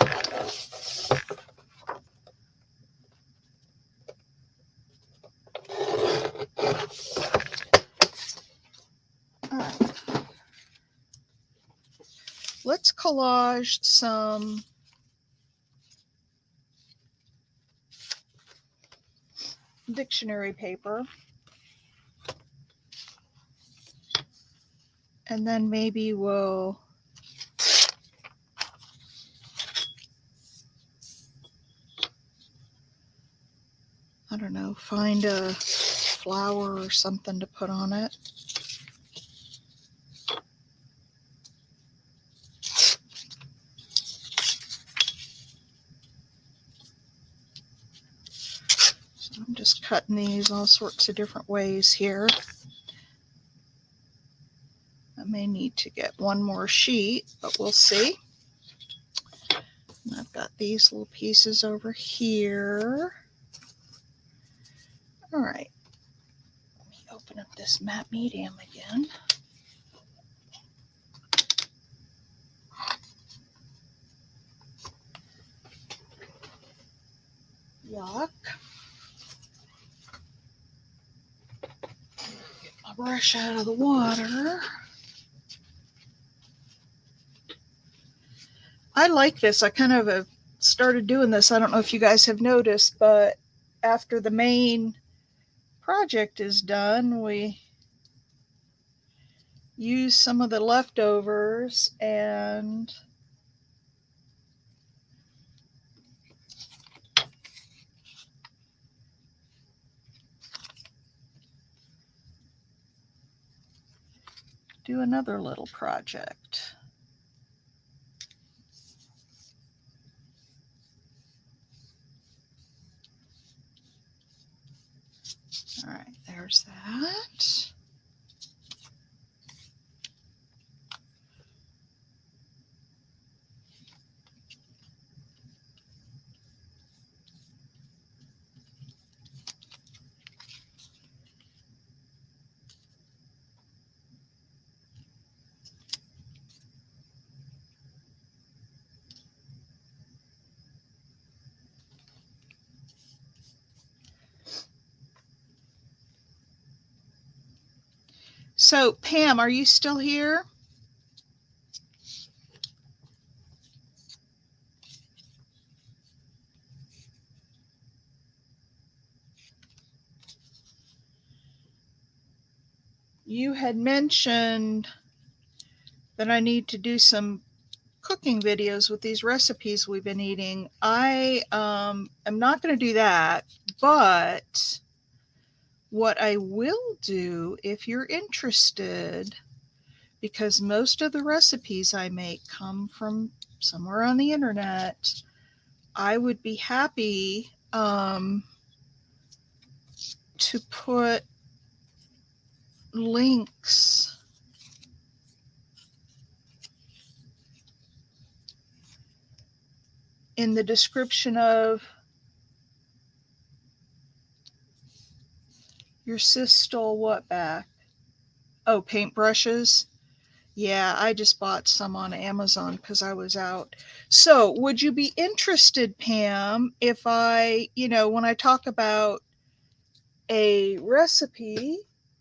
All right. Let's collage some dictionary paper. And then maybe we'll find a flower or something to put on it. So I'm just cutting these all sorts of different ways here. I may need to get one more sheet, but we'll see. And I've got these little pieces over here. All right. Let me open up this matte medium again. Yuck. Get my brush out of the water. I like this. I kind of started doing this. I don't know if you guys have noticed, but after the main project is done, we use some of the leftovers and do another little project. All right, there's that. So, Pam, are you still here? You had mentioned that I need to do some cooking videos with these recipes we've been eating. I am not going to do that, but what I will do, if you're interested, because most of the recipes I make come from somewhere on the internet, I would be happy to put links in the description of your sis stole what back? Oh, paintbrushes. Yeah, I just bought some on Amazon because I was out. So, would you be interested, Pam, if I, when I talk about a recipe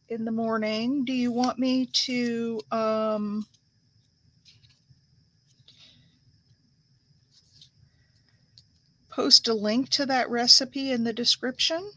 in the morning, do you want me to post a link to that recipe in the description?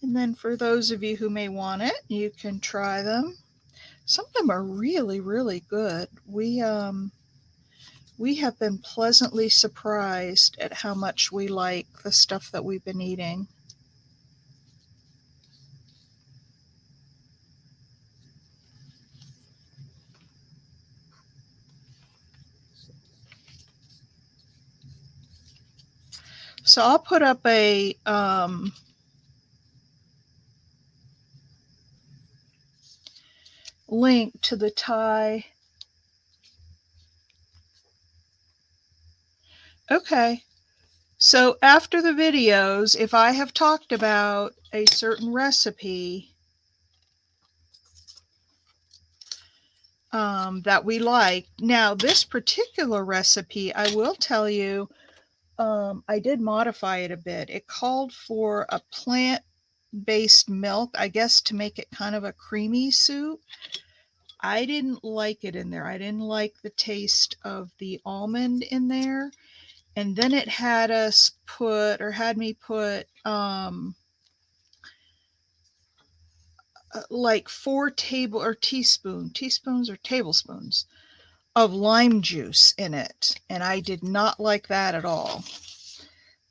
And then for those of you who may want it, you can try them. Some of them are really, really good. We have been pleasantly surprised at how much we like the stuff that we've been eating. So I'll put up a link to the Thai. Okay. So after the videos, if I have talked about a certain recipe that we like, now this particular recipe, I will tell you, I did modify it a bit. It called for a plant-based milk, I guess, to make it kind of a creamy soup. I didn't like it in there. I didn't like the taste of the almond in there. And then it had me put like 4 teaspoons or tablespoons of lime juice in it, and I did not like that at all.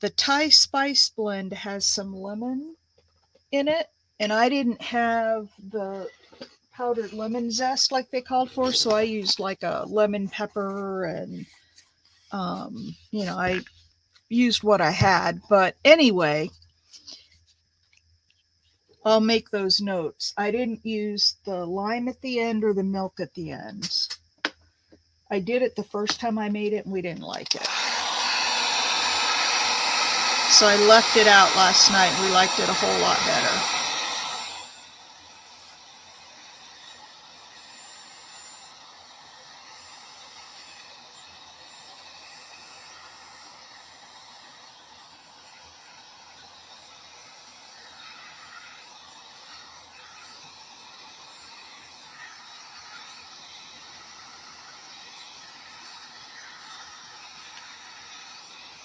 The Thai spice blend has some lemon in it, and I didn't have the powdered lemon zest like they called for, so I used like a lemon pepper and I used what I had. But anyway, I'll make those notes. I didn't use the lime at the end or the milk at the end. I did it the first time I made it and we didn't like it. So I left it out last night and we liked it a whole lot better.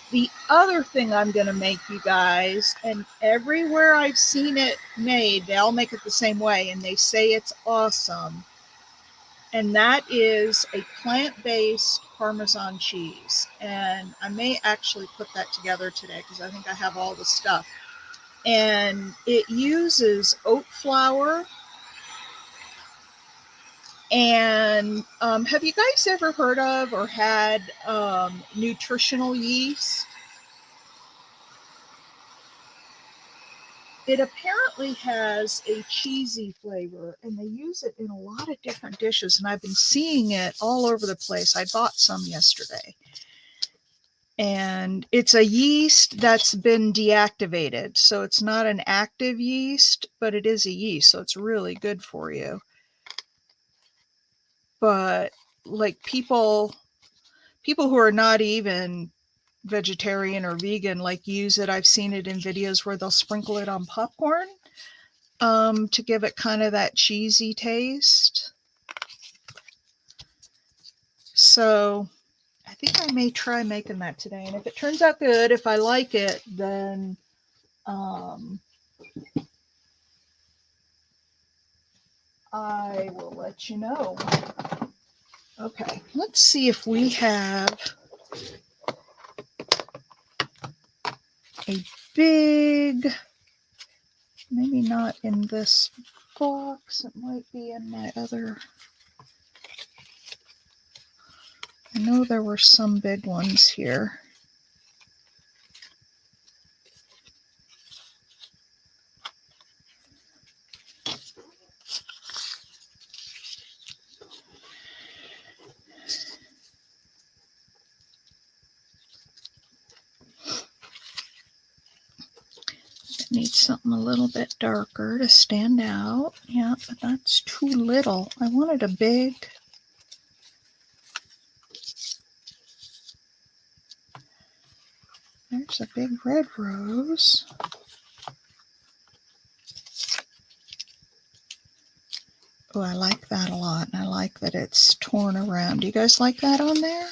The other thing I'm going to make, you guys, and everywhere I've seen it made, they all make it the same way, and they say it's awesome. And that is a plant-based Parmesan cheese. And I may actually put that together today because I think I have all the stuff. And it uses oat flour. And have you guys ever heard of or had nutritional yeast? It apparently has a cheesy flavor, and they use it in a lot of different dishes, and I've been seeing it all over the place. I bought some yesterday. And it's a yeast that's been deactivated. So it's not an active yeast, but it is a yeast. So it's really good for you. But like people who are not even vegetarian or vegan, like use it. I've seen it in videos where they'll sprinkle it on popcorn to give it kind of that cheesy taste. So I think I may try making that today. And if it turns out good, if I like it, then I will let you know. Okay, let's see if we have a big, maybe not in this box, it might be in my other. I know there were some big ones here. Need something a little bit darker to stand out. Yeah, but that's too little. I wanted a big. There's a big red rose. Oh, I like that a lot. And I like that it's torn around. Do you guys like that on there?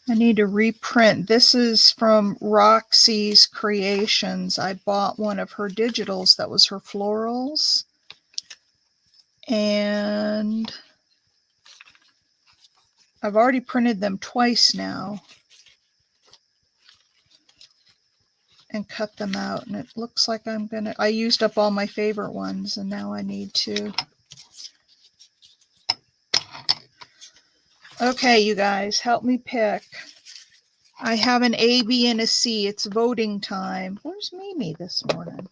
I need to reprint. This is from Roxy's Creations. I bought one of her digitals that was her florals. And I've already printed them twice now and cut them out. And it looks like I used up all my favorite ones, and now I need to. Okay, you guys, help me pick. I have an A, B, and a C. It's voting time. Where's Mimi this morning?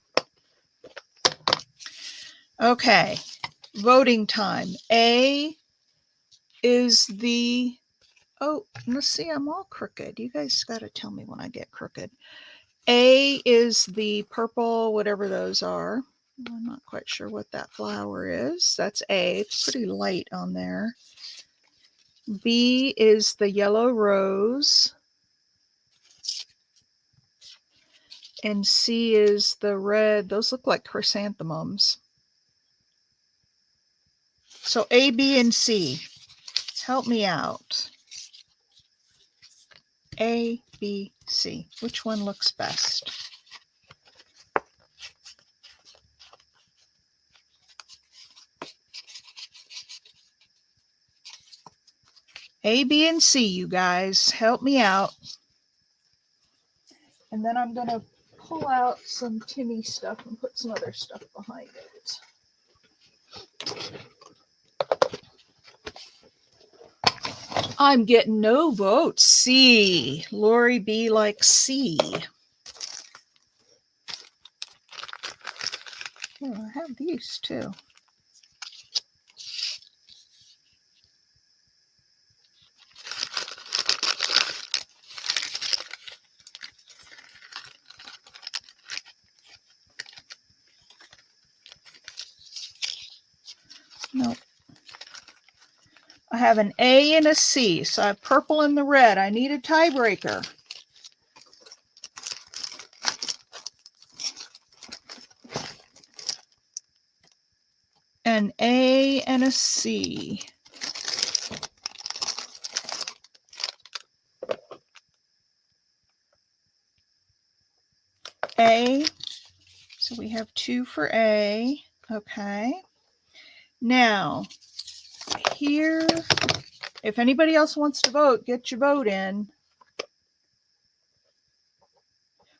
Okay, voting time. A is the, oh, let's see, I'm all crooked. You guys got to tell me when I get crooked. A is the purple, whatever those are. I'm not quite sure what that flower is. That's A. It's pretty light on there. B is the yellow rose. And C is the red. Those look like chrysanthemums. So A, B, and C. Help me out. A, B, C. Which one looks best? A, B, and C, you guys. Help me out. And then I'm going to pull out some Timmy stuff and put some other stuff behind it. I'm getting no votes. C. Lori B likes C. Oh, I have these too. Nope. I have an A and a C, so I have purple and the red. I need a tiebreaker. An A and a C. A. So we have 2 for A. Okay. Now, here, if anybody else wants to vote, get your vote in.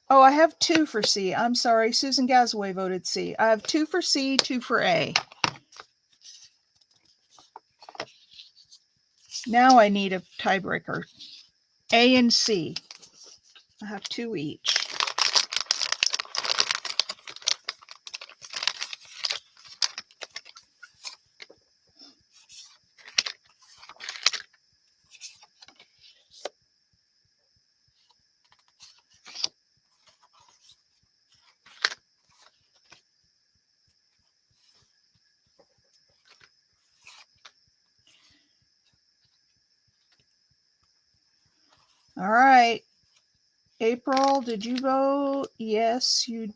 Oh, I have 2 for C. I'm sorry. Susan Gazaway voted C. I have 2 for C, 2 for A. Now I need a tiebreaker. A and C. I have 2 each. All right. April, did you vote? Yes, you.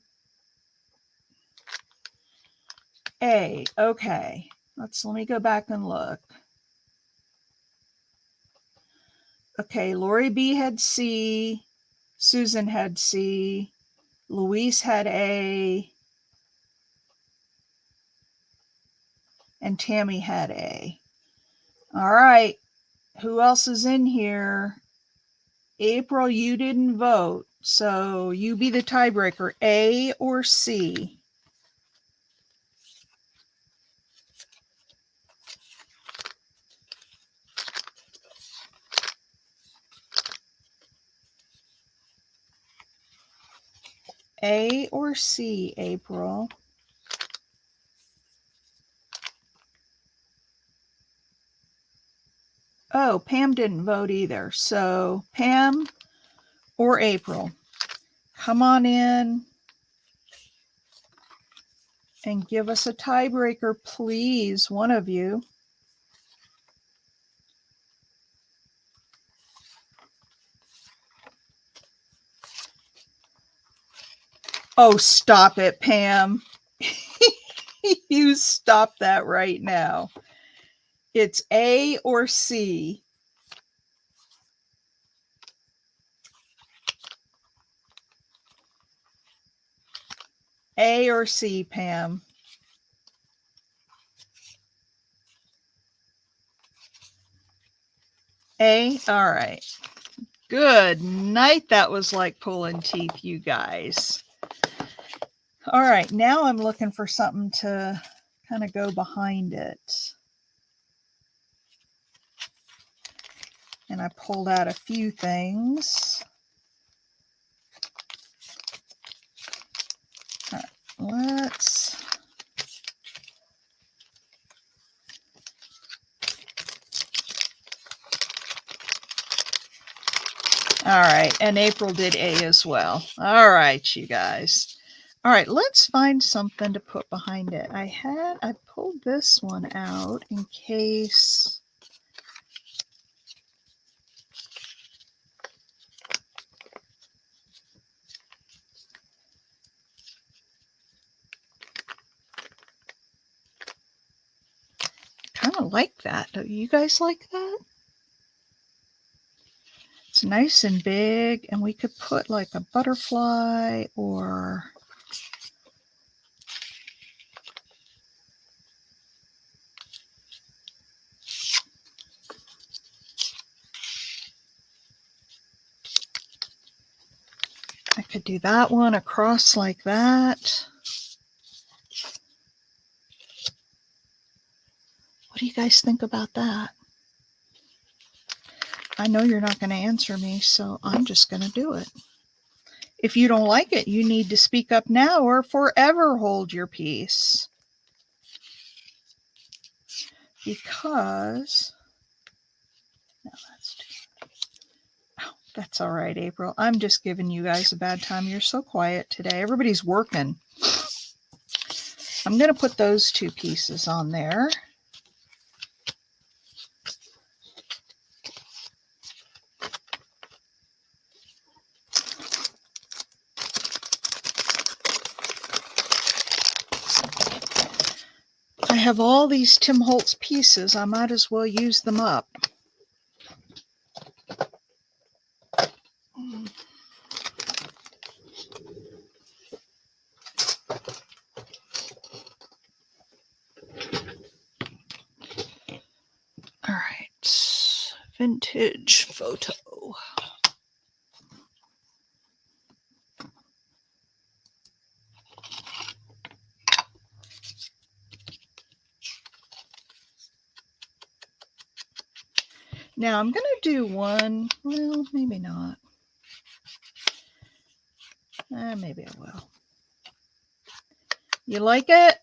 A. Okay. Let me go back and look. Okay, Lori B had C. Susan had C. Louise had A. And Tammy had A. All right. Who else is in here? April, you didn't vote. So you be the tiebreaker, A or C. A or C, April. Oh, Pam didn't vote either. So Pam or April, come on in and give us a tiebreaker, please, one of you. Oh, stop it, Pam. You stop that right now. It's A or C. A or C, Pam. A? All right. Good night. That was like pulling teeth, you guys. All right. Now I'm looking for something to kind of go behind it. And I pulled out a few things. All right, let's. All right, and April did A as well. All right, you guys. All right, let's find something to put behind it. I pulled this one out in case. Kind of like that. Don't you guys like that? It's nice and big, and we could put like a butterfly or I could do that one across like that. What do you guys think about that? I know you're not going to answer me, so I'm just going to do it. If you don't like it, you need to speak up now or forever hold your peace. Because, no, that's all right, April. I'm just giving you guys a bad time. You're so quiet today. Everybody's working. I'm going to put those 2 pieces on there. I have all these Tim Holtz pieces. I might as well use them up. right. Vintage photo. Now I'm going to do one. Well, maybe not. Maybe I will. You like it?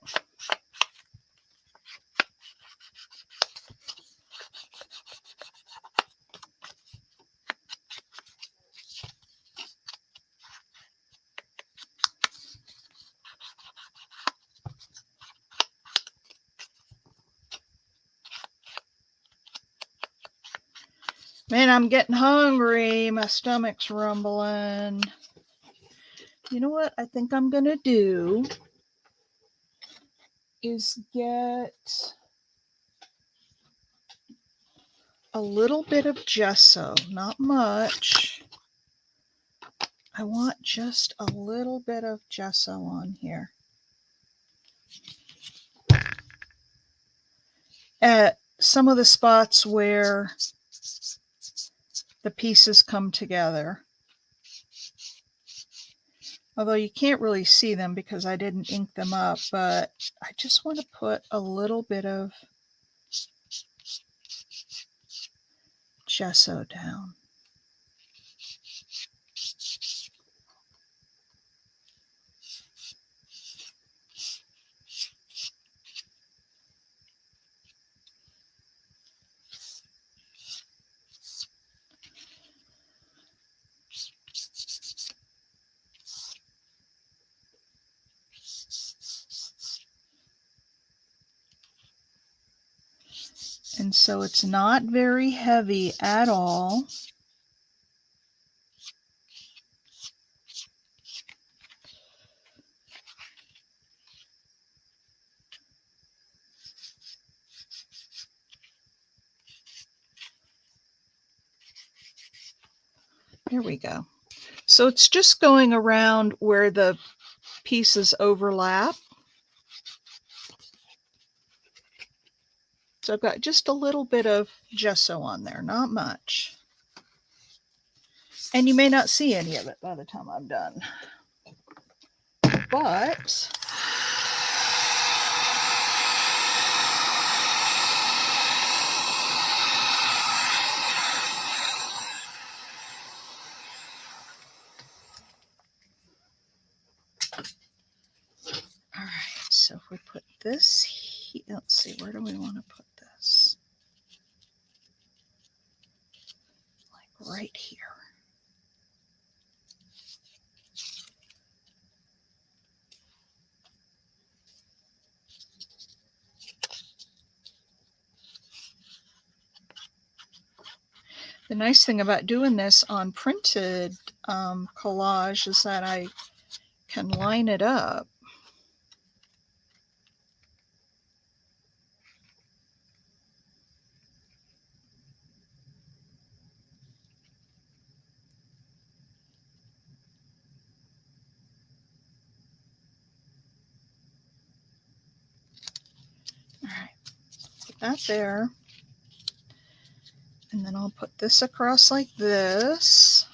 Man, I'm getting hungry. My stomach's rumbling. You know what I think I'm going to do is get a little bit of gesso, not much. I want just a little bit of gesso on here. At some of the spots where the pieces come together. Although you can't really see them because I didn't ink them up, but I just want to put a little bit of gesso down. And so it's not very heavy at all. There we go. So it's just going around where the pieces overlap. So I've got just a little bit of gesso on there, not much. And you may not see any of it by the time I'm done. But all right, so if we put this here, let's see, where do we want to put this? Like right here. The nice thing about doing this on printed collage is that I can line it up. All right, put that there. And then I'll put this across like this.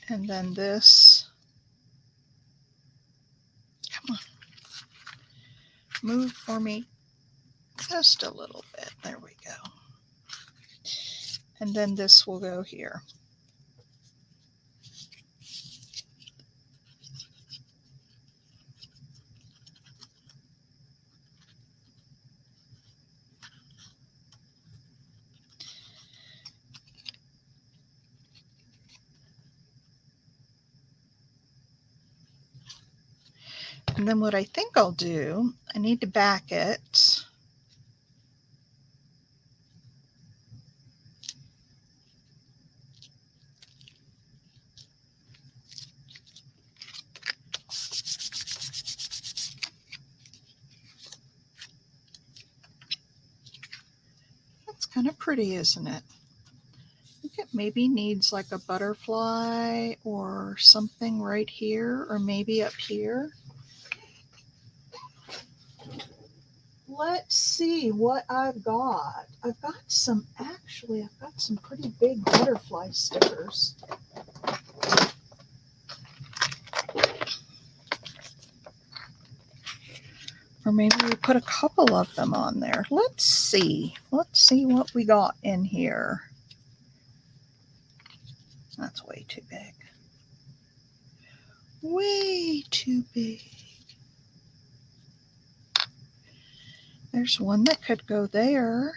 And then this. Come on. Move for me just a little bit. There we go. And then this will go here. And then what I think I'll do, I need to back it. Kind of pretty, isn't it? I think it maybe needs like a butterfly or something right here, or maybe up here. Let's see what I've got. I've got some pretty big butterfly stickers. Or maybe we put a couple of them on there. Let's see. Let's see what we got in here. That's way too big. Way too big. There's one that could go there.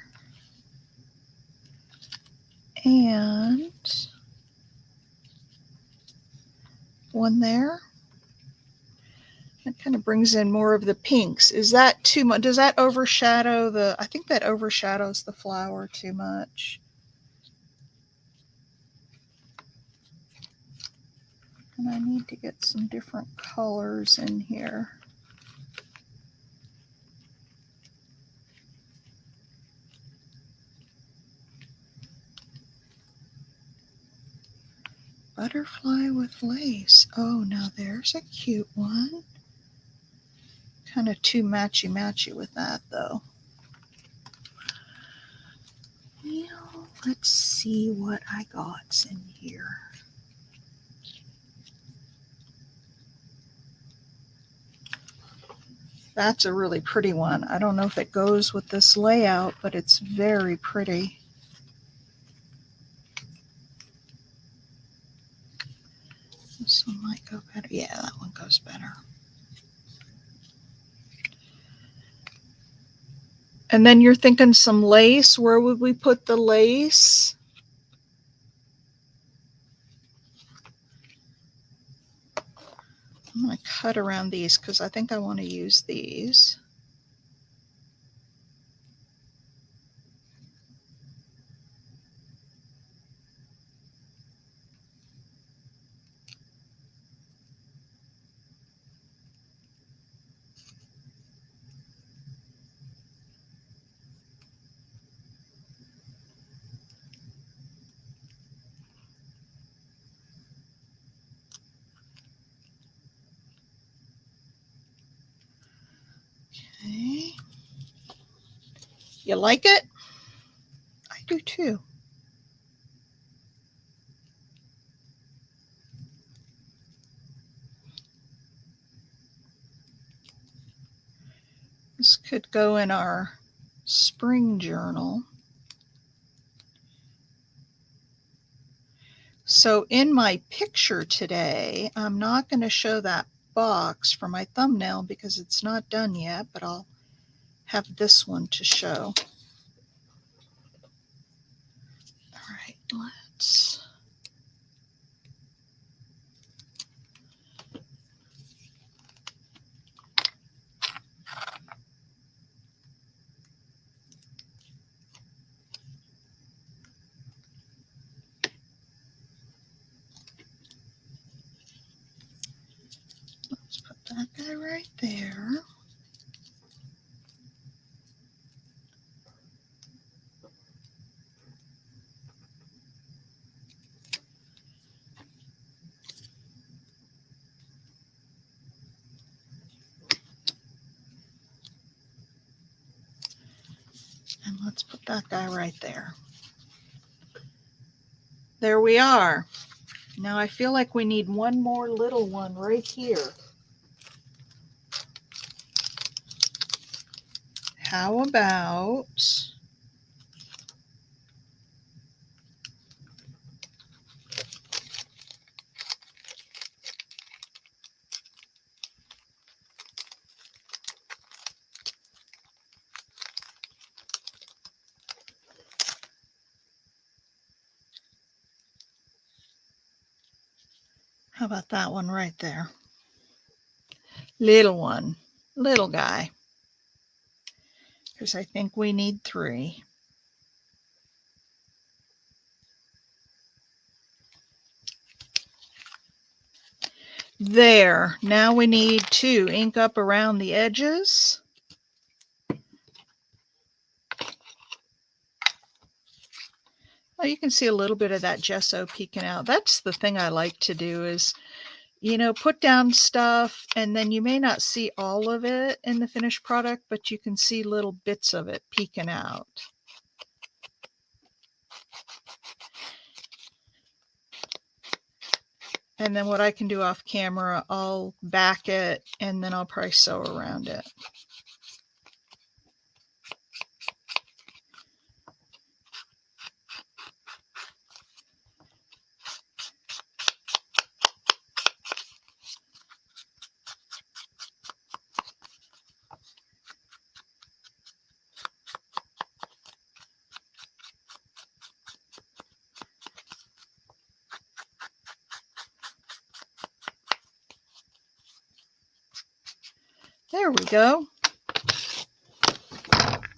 And one there. That kind of brings in more of the pinks. Is that too much? Does that overshadow the, I think that overshadows the flower too much. And I need to get some different colors in here. Butterfly with lace. Oh, now there's a cute one. Kind of too matchy-matchy with that, though. Well, let's see what I got in here. That's a really pretty one. I don't know if it goes with this layout, but it's very pretty. This one might go better. Yeah, that one goes better. And then you're thinking some lace. Where would we put the lace? I'm going to cut around these because I think I want to use these. Okay. You like it? I do too. This could go in our spring journal. So in my picture today, I'm not going to show that box for my thumbnail because it's not done yet, but I'll have this one to show. All right, let's put that guy right there. And let's put that guy right there. There we are. Now I feel like we need one more little one right here. How about that one right there? Little one, little guy. Because I think we need 3. There. Now we need to ink up around the edges. Oh, you can see a little bit of that gesso peeking out. That's the thing I like to do is, put down stuff and then you may not see all of it in the finished product, but you can see little bits of it peeking out. And then what I can do off camera, I'll back it and then I'll probably sew around it. There we go.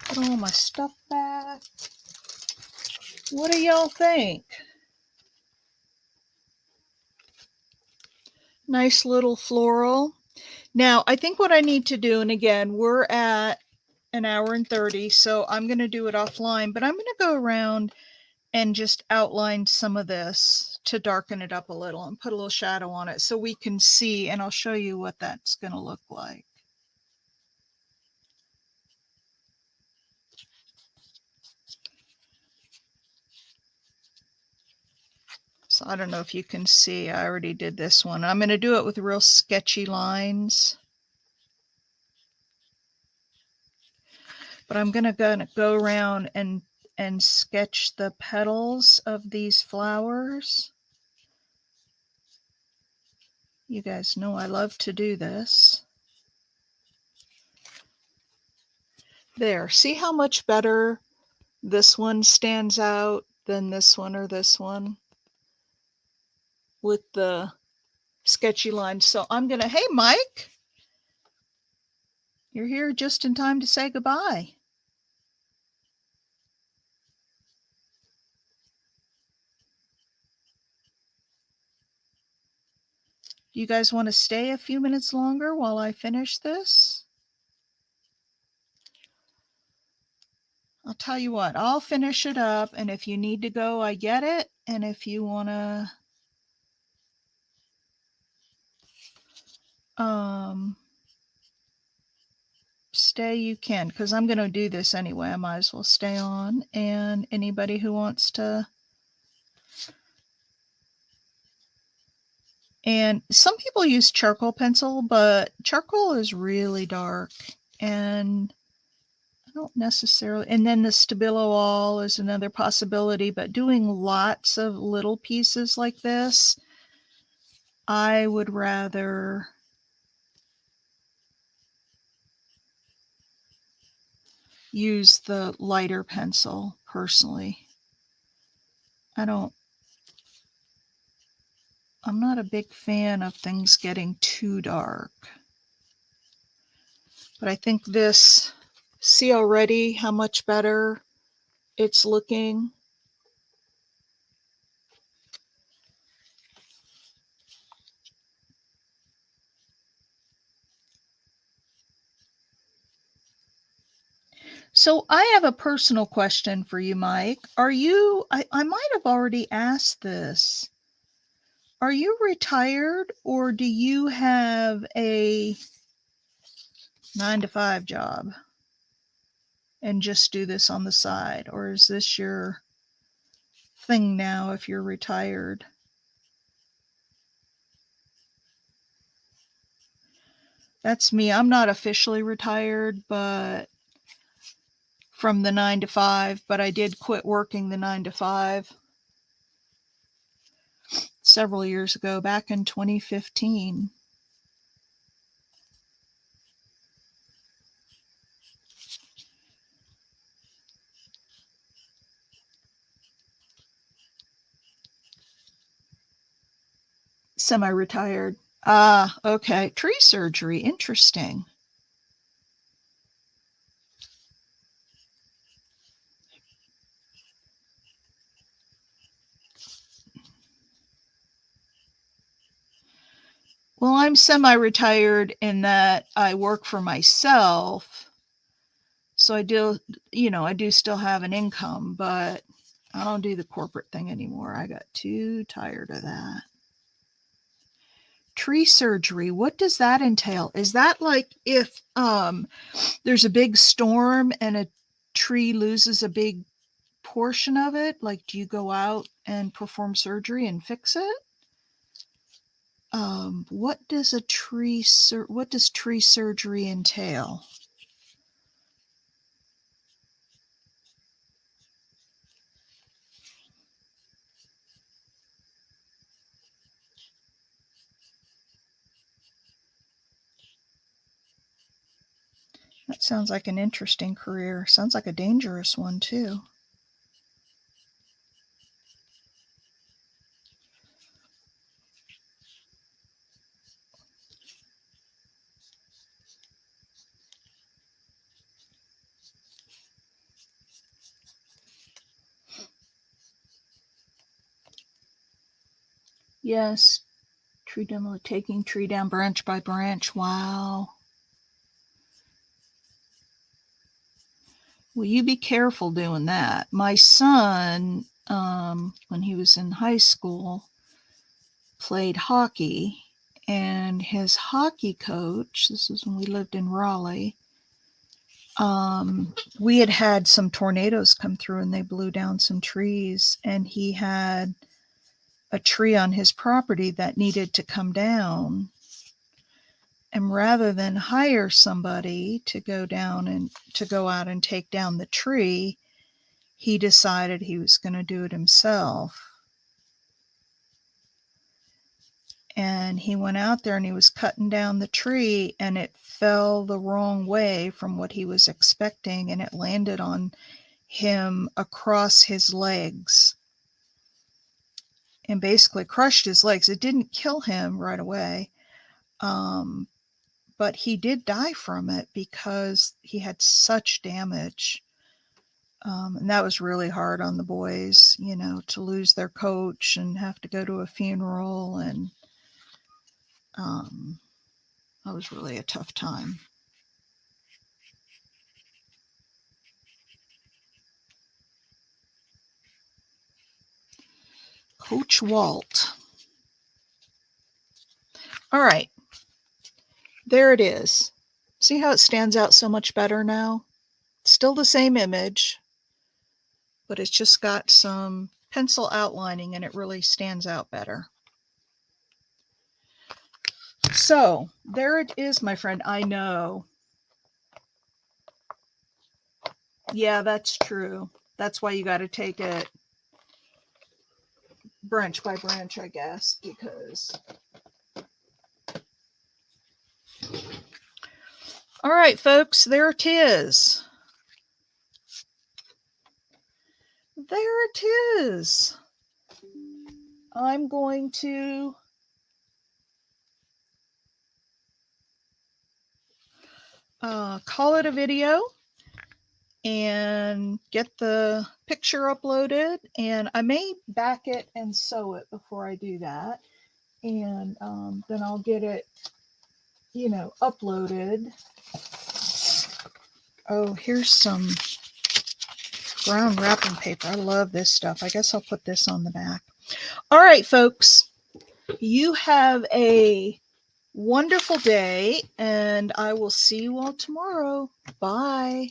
Put all my stuff back. What do y'all think? Nice little floral. Now, I think what I need to do, and again, we're at an hour and 30, so I'm going to do it offline, but I'm going to go around and just outline some of this to darken it up a little and put a little shadow on it so we can see, and I'll show you what that's going to look like. So I don't know if you can see, I already did this one. I'm going to do it with real sketchy lines. But I'm going to go around and sketch the petals of these flowers. You guys know I love to do this. There, see how much better this one stands out than this one or this one with the sketchy lines. So I'm going to, hey, Mike, you're here just in time to say goodbye. You guys want to stay a few minutes longer while I finish this? I'll tell you what, I'll finish it up, and if you need to go, I get it. And if you want to stay, you can, because I'm going to do this anyway. I might as well stay on. And anybody who wants to. And some people use charcoal pencil, but charcoal is really dark. And I don't necessarily. And then the Stabilo all is another possibility. But doing lots of little pieces like this, I would rather use the lighter pencil personally. I'm not a big fan of things getting too dark. But I think this, see already how much better it's looking. So I have a personal question for you, Mike. Are you, I might have already asked this. Are you retired or do you have a 9-to-5 job and just do this on the side? Or is this your thing now if you're retired? That's me. I'm not officially retired, but from the 9-to-5, but I did quit working the 9-to-5 several years ago, back in 2015. Semi-retired. Ah, okay. Tree surgery. Interesting. Well, I'm semi-retired in that I work for myself. So I do, I do still have an income, but I don't do the corporate thing anymore. I got too tired of that. Tree surgery, what does that entail? Is that like if there's a big storm and a tree loses a big portion of it? Like, do you go out and perform surgery and fix it? What does tree surgery entail? That sounds like an interesting career. Sounds like a dangerous one too. Yes, tree demo, taking tree down branch by branch. Wow. Well, you be careful doing that. My son, when he was in high school, played hockey, and his hockey coach, this was when we lived in Raleigh, we had some tornadoes come through and they blew down some trees, and he had a tree on his property that needed to come down. And rather than hire somebody to go down and to go out and take down the tree, he decided he was going to do it himself. And he went out there and he was cutting down the tree, and it fell the wrong way from what he was expecting, and it landed on him across his legs and basically crushed his legs. It didn't kill him right away, but he did die from it because he had such damage. And that was really hard on the boys, to lose their coach and have to go to a funeral. And that was really a tough time. Coach Walt. All right. There it is. See how it stands out so much better now? Still the same image, but it's just got some pencil outlining and it really stands out better. So there it is, my friend. I know. Yeah, that's true. That's why you got to take it branch by branch, I guess, because. All right, folks, there it is. There it is. I'm going to call it a video and get the picture uploaded, and I may back it and sew it before I do that, and then I'll get it uploaded. Oh, here's some brown wrapping paper. I love this stuff. I guess I'll put this on the back. All right, folks, you have a wonderful day, and I will see you all tomorrow. Bye.